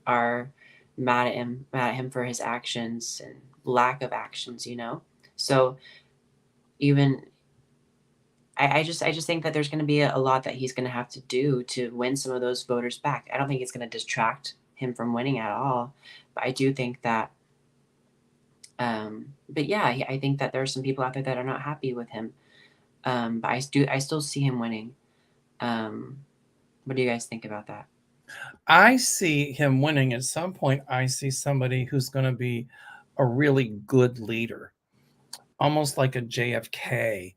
are mad at him for his actions and lack of actions, So even I just think that there's going to be a lot that he's going to have to do to win some of those voters back. I don't think it's going to distract him from winning at all, but I do think that but yeah, I think that there are some people out there that are not happy with him. But I still see him winning. What do you guys think about that? I see him winning. At some point, I see somebody who's going to be a really good leader, almost like a JFK.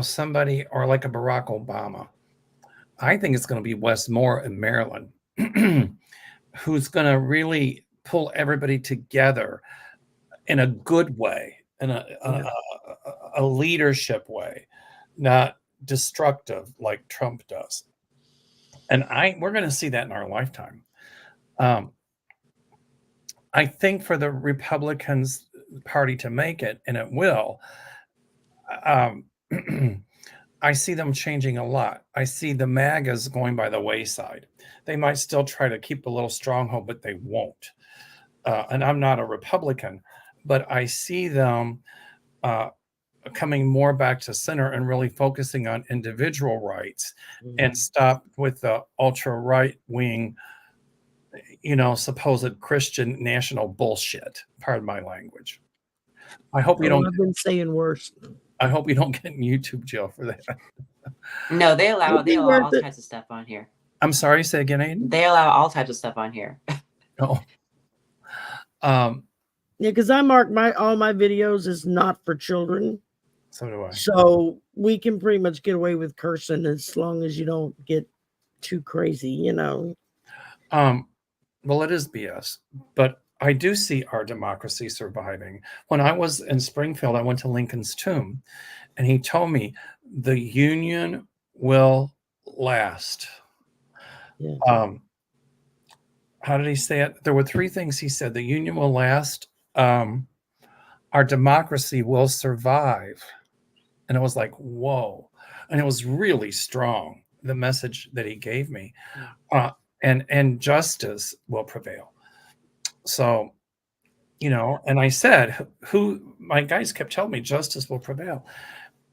Somebody or like a Barack Obama. I think it's going to be Wes Moore in Maryland, who's going to really pull everybody together in a good way, in a leadership way, not destructive like Trump does. And we're going to see that in our lifetime. I think for the Republicans Party to make it, and it will, I see them changing a lot. I see the MAGAs going by the wayside. They might still try to keep a little stronghold, but they won't. And I'm not a Republican, but I see them coming more back to center and really focusing on individual rights and stop with the ultra right wing, supposed Christian national bullshit. Pardon my language. I hope you don't. I've been saying worse. I hope you don't get in YouTube jail for that. No, they allow all it. types of stuff on here. I'm sorry, say again, Aiden? They allow all types of stuff on here. Oh. Yeah, because I mark all my videos as not for children. So do I. So we can pretty much get away with cursing as long as you don't get too crazy, Well, it is BS, but I do see our democracy surviving. When I was in Springfield, I went to Lincoln's tomb, and he told me the Union will last. Yeah. How did he say it? There were 3 things he said. The Union will last. Our democracy will survive. And it was like, whoa. And it was really strong, the message that he gave me. And justice will prevail. So, and I said, my guys kept telling me justice will prevail.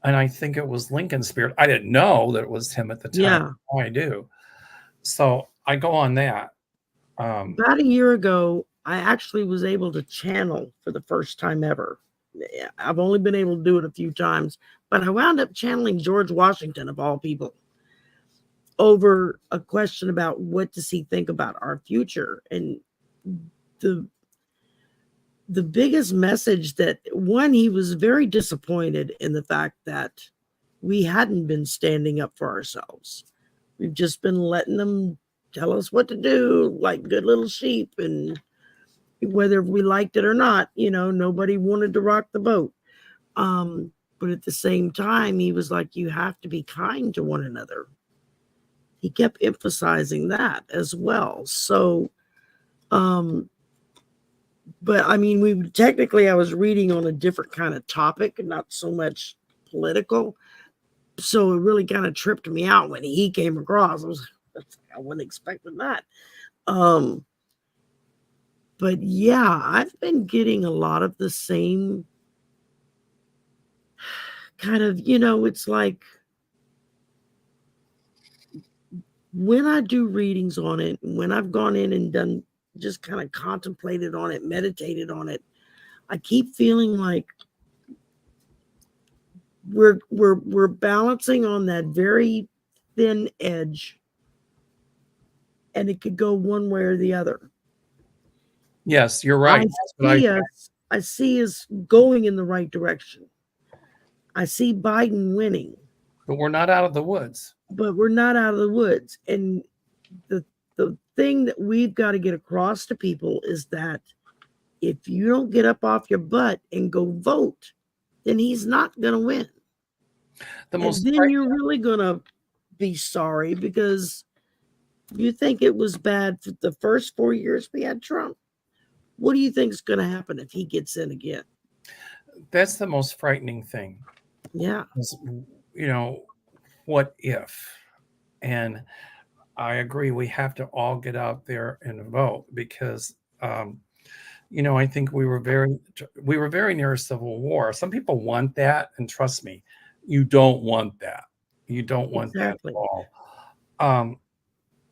And I think it was Lincoln's spirit. I didn't know that it was him at the time. Yeah. Now I do. So I go on that. About a year ago, I actually was able to channel for the first time ever. I've only been able to do it a few times, but I wound up channeling George Washington, of all people, over a question about what does he think about our future. And the biggest message that, one, he was very disappointed in the fact that we hadn't been standing up for ourselves. We've just been letting them tell us what to do, like good little sheep, and whether we liked it or not, nobody wanted to rock the boat. But at the same time, he was like, you have to be kind to one another. He kept emphasizing that as well. So, but I mean, I was reading on a different kind of topic, not so much political. So it really kind of tripped me out when he came across. I wasn't expecting that. But yeah, I've been getting a lot of the same kind of, it's like when I do readings on it, when I've gone in and done, just kind of contemplated on it, meditated on it, I keep feeling like we're balancing on that very thin edge, and it could go one way or the other. Yes, you're right. I see us going in the right direction. I see Biden winning. But we're not out of the woods. And the thing that we've got to get across to people is that if you don't get up off your butt and go vote, then he's not going to win. Then you're really going to be sorry, because you think it was bad for the first 4 years we had Trump. What do you think is going to happen if he gets in again? That's the most frightening thing. Yeah. What if? And I agree, we have to all get out there and vote, because I think we were very near a civil war. Some people want that, and trust me, you don't want that. You don't want that at all.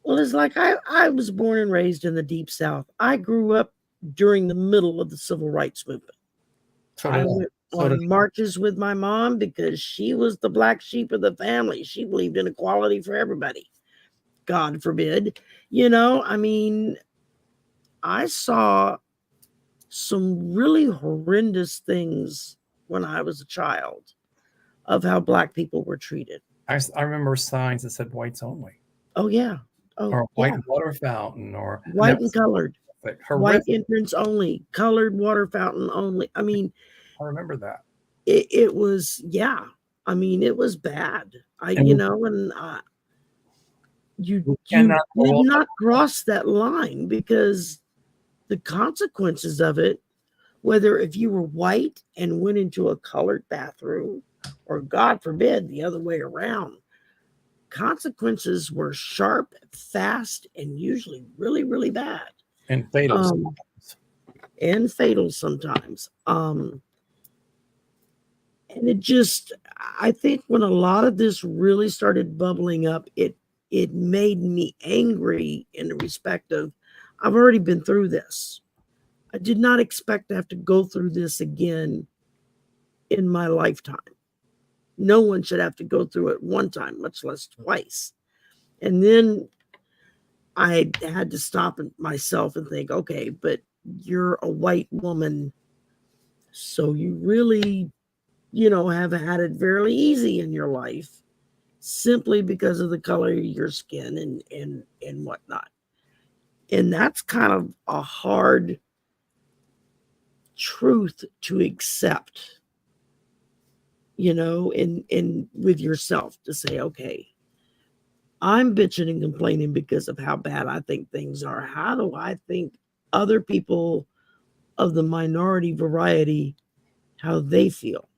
Well, it's like I was born and raised in the Deep South. I grew up during the middle of the civil rights movement. I went on marches with my mom because she was the black sheep of the family. She believed in equality for everybody. God forbid. I mean, I saw some really horrendous things when I was a child of how black people were treated. I remember signs that said whites only. Oh, yeah. Or white water fountain, or white and colored. Horrific. White entrance only, colored water fountain only. I mean, I remember that. It was, yeah. I mean, it was bad. you We you cannot did roll. not cross that line, because the consequences of it, whether if you were white and went into a colored bathroom, or God forbid the other way around, consequences were sharp, fast, and usually really, really bad. And fatal. And fatal sometimes. And it just, I think when a lot of this really started bubbling up, it made me angry in the respect of, I've already been through this. I did not expect to have to go through this again in my lifetime. No one should have to go through it one time, much less twice. And then I had to stop myself and think, okay, but you're a white woman, so you really, have had it fairly easy in your life, simply because of the color of your skin and whatnot. And that's kind of a hard truth to accept, in with yourself, to say, okay, I'm bitching and complaining because of how bad I think things are. How do I think other people of the minority variety, how they feel?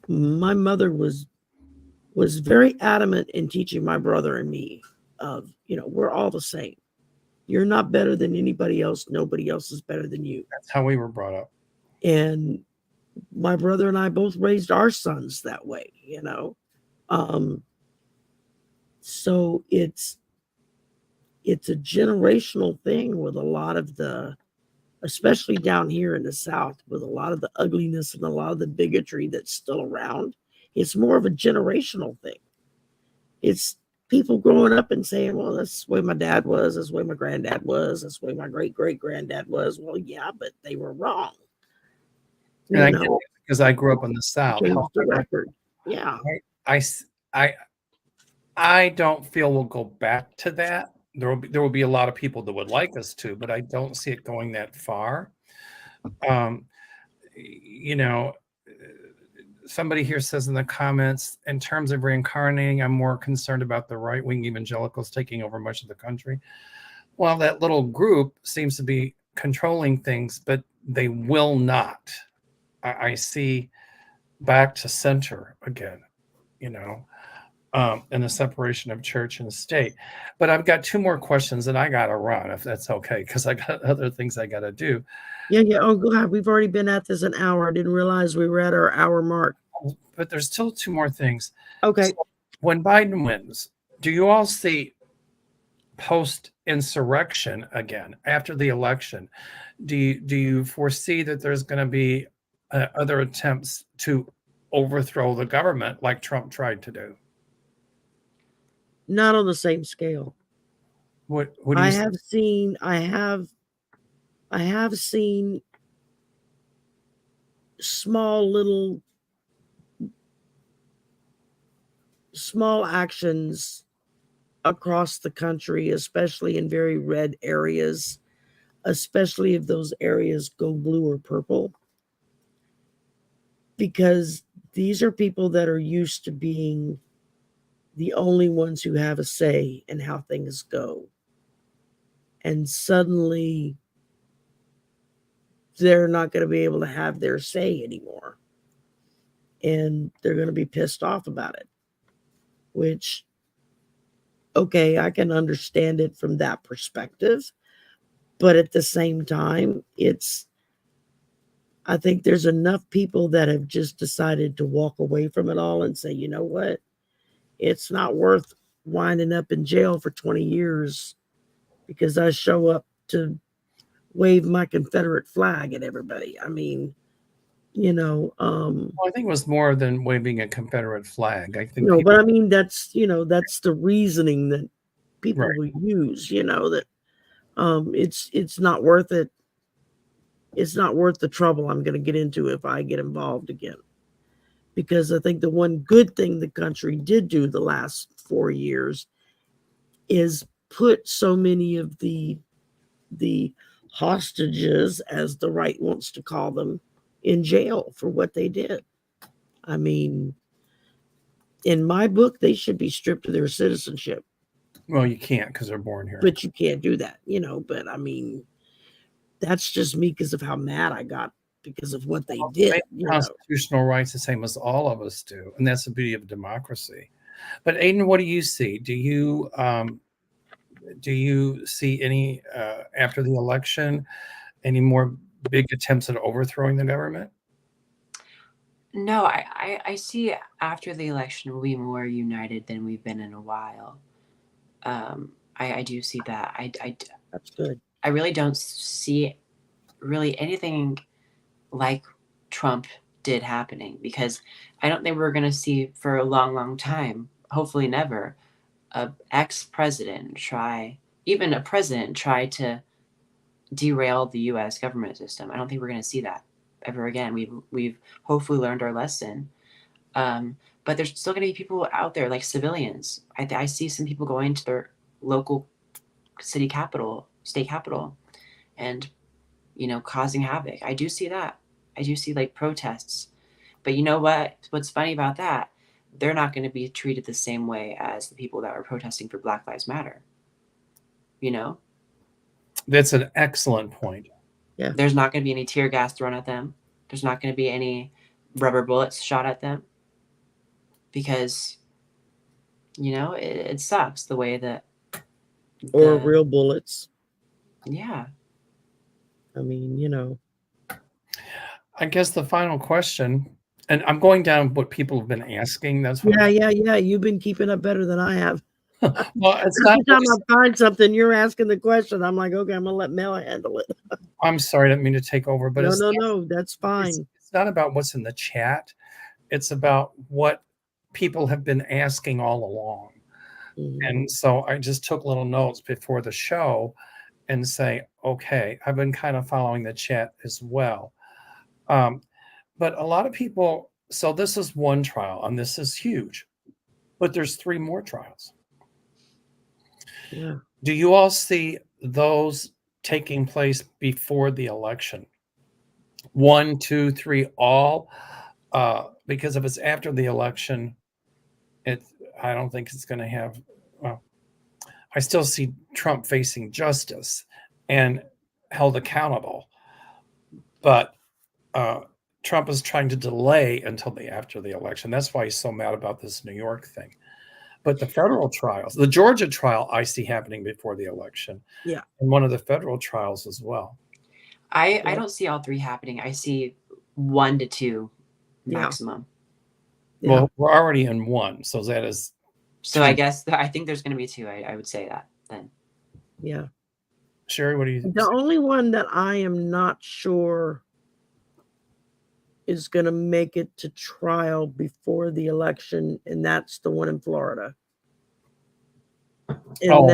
My mother was very adamant in teaching my brother and me of, we're all the same. You're not better than anybody else. Nobody else is better than you. That's how we were brought up. And my brother and I both raised our sons that way, So it's a generational thing with a lot of especially down here in the South, with a lot of the ugliness and a lot of the bigotry that's still around. It's more of a generational thing. It's people growing up and saying, well, that's the way my dad was, that's the way my granddad was, that's the way my great-great-granddad was. Well, yeah, but they were wrong. And I get it because I grew up in the South. Change the record. Yeah. I don't feel we'll go back to that. There will be a lot of people that would like us to, but I don't see it going that far. Somebody here says in the comments, in terms of reincarnating, I'm more concerned about the right-wing evangelicals taking over much of the country. Well, that little group seems to be controlling things, but they will not. I see back to center again, and the separation of church and state. But I've got two more questions and I got to run, if that's okay, because I got other things I got to do. Yeah. Oh, go ahead. We've already been at this an hour. I didn't realize we were at our hour mark. But there's still two more things. Okay. So when Biden wins, do you all see post-insurrection again after the election? Do you foresee that there's going to be other attempts to overthrow the government like Trump tried to do? Not on the same scale. What do you I have seen small actions across the country, especially in very red areas, especially if those areas go blue or purple, because these are people that are used to being the only ones who have a say in how things go. And suddenly they're not going to be able to have their say anymore. And they're going to be pissed off about it, which, okay, I can understand it from that perspective. But at the same time, I think there's enough people that have just decided to walk away from it all and say, you know what? It's not worth winding up in jail for 20 years because I show up to wave my Confederate flag at everybody. I mean, Well, I think it was more than waving a Confederate flag. I think but I mean, that's the reasoning that people right. will use, that it's not worth it. It's not worth the trouble I'm going to get into if I get involved again. Because I think the one good thing the country did do the last 4 years is put so many of the hostages, as the right wants to call them, in jail for what they did. I mean, In my book, they should be stripped of their citizenship, Well, you can't because they're born here. but you can't do that, But I mean, that's just me because of how mad I got because of what they They did, have constitutional rights the same as all of us do, and that's the beauty of democracy. But Aiden, what do you see? Do you see any after the election, any more big attempts at overthrowing the government? No, I see after the election we'll be more united than we've been in a while. I do see that. That's good. I really don't see really anything like Trump did happening, because I don't think we're going to see for a long, long time, hopefully never, a ex-president even a president try to derail the U.S. government system. I don't think we're going to see that ever again. We've hopefully learned our lesson. But there's still going to be people out there like civilians. I see some people going to their local city capital, state capital, and causing havoc. I do see that. I do see like protests. But you know what? What's funny about that? They're not going to be treated the same way as the people that were protesting for Black Lives Matter. That's an excellent point. Yeah. There's not going to be any tear gas thrown at them. There's not going to be any rubber bullets shot at them, because it sucks the way that Or real bullets. Yeah. I mean, I guess the final question, and I'm going down what people have been asking. That's yeah. You've been keeping up better than I have. Well, it's not. Every time I find something, you're asking the question. I'm like, okay, I'm gonna let Mel handle it. I'm sorry, I didn't mean to take over, but no, that's fine. It's not about what's in the chat. It's about what people have been asking all along. Mm-hmm. And so I just took little notes before the show and say, okay, I've been kind of following the chat as well. But a lot of people, so this is one trial, and this is huge, but there's 3 more trials. Yeah. Do you all see those taking place before the election? 1, 2, 3, all? Because if it's after the election, I don't think it's going to have. Well, I still see Trump facing justice and held accountable, but Trump is trying to delay until after the election. That's why he's so mad about this New York thing. But the federal trials, the Georgia trial, I see happening before the election. Yeah. And one of the federal trials as well. I don't see all 3 happening. I see 1 to 2 maximum. Yeah. Well, we're already in 1, so that is. So I guess I think there's going to be 2. I would say that then. Yeah. Shari, what do you think? The only one that I am not sure is going to make it to trial before the election, and that's the one in Florida. And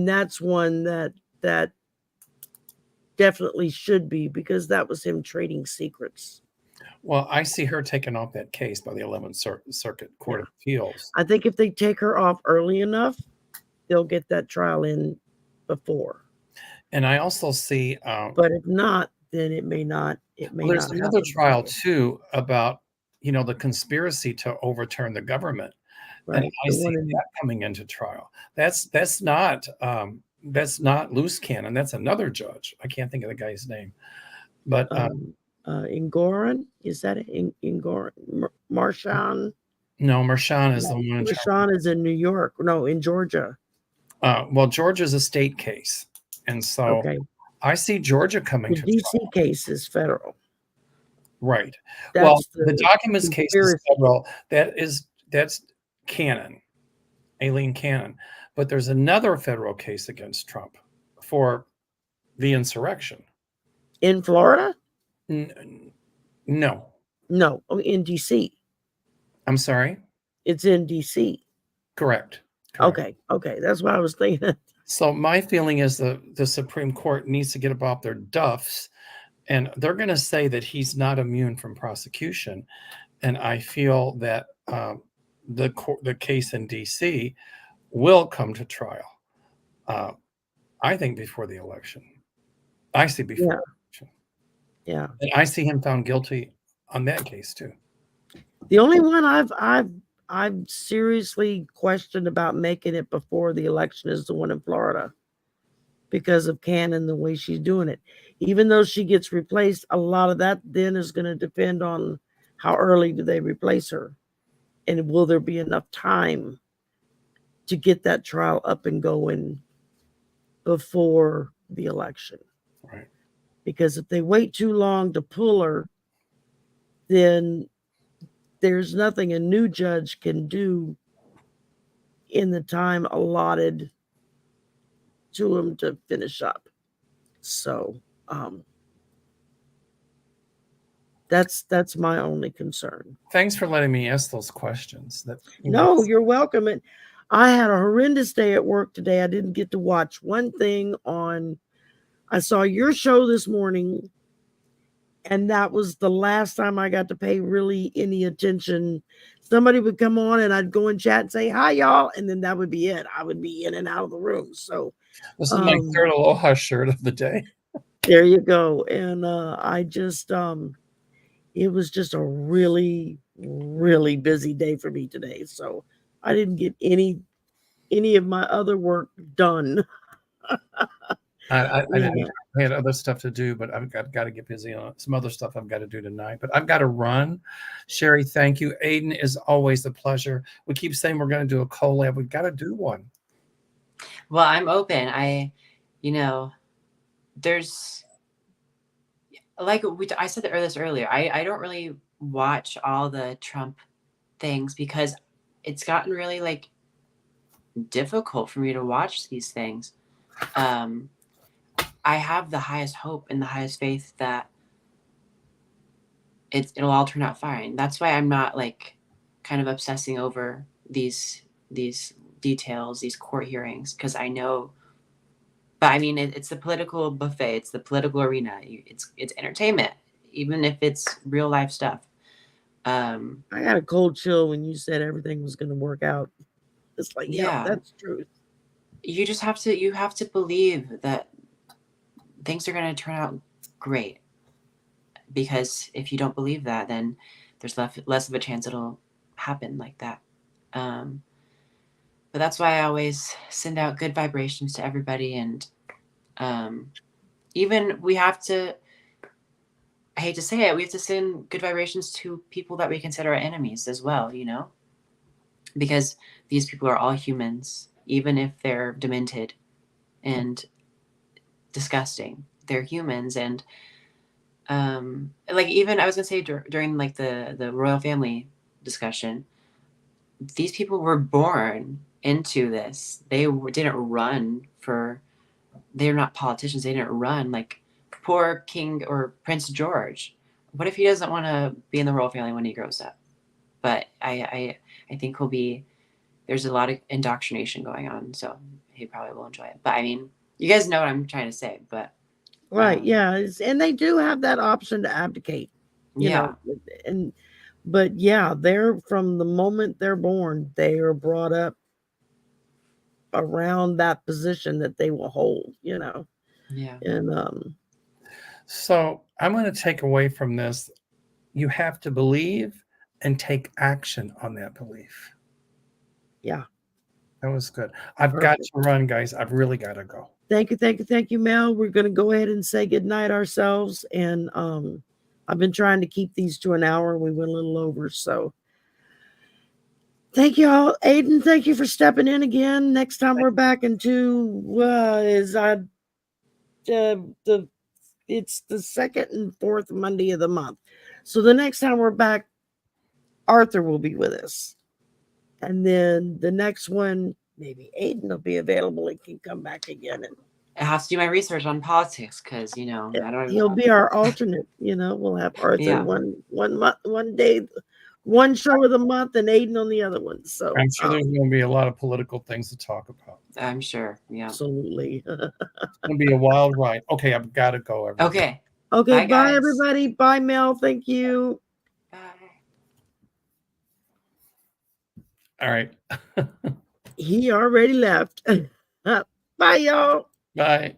that's one that definitely should be, because that was him trading secrets. Well, I see her taking off that case by the 11th Circuit Court of Appeals. I think if they take her off early enough, they'll get that trial in before. And I also see, but if not, then it may not. There's another trial too about the conspiracy to overturn the government, right. And I see that coming into trial. That's not loose cannon. That's another judge. I can't think of the guy's name, but Ingoran, is that Ingoran? Marshawn? No, Marshawn is the one. Marshawn is in New York. No, in Georgia. Well, Georgia's a state case, and so I see Georgia coming. The DC case is federal. Right. Well, the documents case is federal. That's canon, alien canon. But there's another federal case against Trump for the insurrection. In Florida? No. No, in DC. I'm sorry? It's in DC. Correct. Okay. That's what I was thinking. So my feeling is the Supreme Court needs to get about their duffs, and they're going to say that he's not immune from prosecution. And I feel that the case in DC will come to trial. I think before the election. I see before the election. Yeah. And I see him found guilty on that case too. The only one I've seriously questioned about making it before the election is the one in Florida because of Cannon, the way she's doing it. Even though she gets replaced, a lot of that then is going to depend on how early do they replace her, and will there be enough time to get that trial up and going before the election? Right. Because if they wait too long to pull her, then there's nothing a new judge can do in the time allotted to him to finish up. So that's my only concern. Thanks for letting me ask those questions. No, you're welcome. And I had a horrendous day at work today. I didn't get to watch one thing on. I saw your show this morning, and that was the last time I got to pay really any attention. Somebody would come on and I'd go and chat and say, "Hi, y'all," and then that would be it. I would be in and out of the room. So this is my third aloha shirt of the day. there you go. And I just it was just a really, really busy day for me today. So I didn't get any of my other work done. I had other stuff to do, but I've got to get busy on some other stuff I've got to do tonight. But I've got to run. Shari, thank you. Aiden, is always a pleasure. We keep saying we're going to do a collab. We've got to do one. Well, I'm open. There's like I said this earlier. I don't really watch all the Trump things because it's gotten really like difficult for me to watch these things. I have the highest hope and the highest faith that it'll all turn out fine. That's why I'm not like kind of obsessing over these details, these court hearings, because I know. But I mean, it's the political buffet. It's the political arena. It's entertainment, even if it's real life stuff. I got a cold chill when you said everything was going to work out. It's like, yeah, that's true. You just have to believe that things are going to turn out great. Because if you don't believe that, then there's less of a chance it'll happen like that. But that's why I always send out good vibrations to everybody. And even we have to, I hate to say it, we have to send good vibrations to people that we consider our enemies as well, because these people are all humans, even if they're demented and disgusting. They're humans. And like even I was gonna say during like the royal family discussion, these people were born into this. They didn't run for. They're not politicians. They didn't run like poor King or Prince George. What if he doesn't want to be in the royal family when he grows up? But I think he'll be. There's a lot of indoctrination going on, so he probably will enjoy it. But I mean, you guys know what I'm trying to say, but. Right, yeah, and they do have that option to abdicate, you know, but yeah, they're from the moment they're born, they are brought up around that position that they will hold, and so I'm going to take away from this, you have to believe and take action on that belief. Yeah, that was good. I've got to run, guys. I've really got to go. Thank you, Mel. We're going to go ahead and say goodnight ourselves. And I've been trying to keep these to an hour. We went a little over. So thank you all. Aiden, thank you for stepping in again. Next time we're back into it's the second and fourth Monday of the month. So the next time we're back, Arthur will be with us. And then the next one, maybe Aiden will be available and can come back again. And I have to do my research on politics because I don't. He'll be our alternate. We'll have Arthur one day, one show of the month, and Aiden on the other one. So I'm sure there's going to be a lot of political things to talk about. I'm sure. Yeah, absolutely. It's going to be a wild ride. Okay, I've got to go. Everybody. Okay. Bye everybody. Bye, Mel. Thank you. Bye. All right. He already left. Bye, y'all. Bye.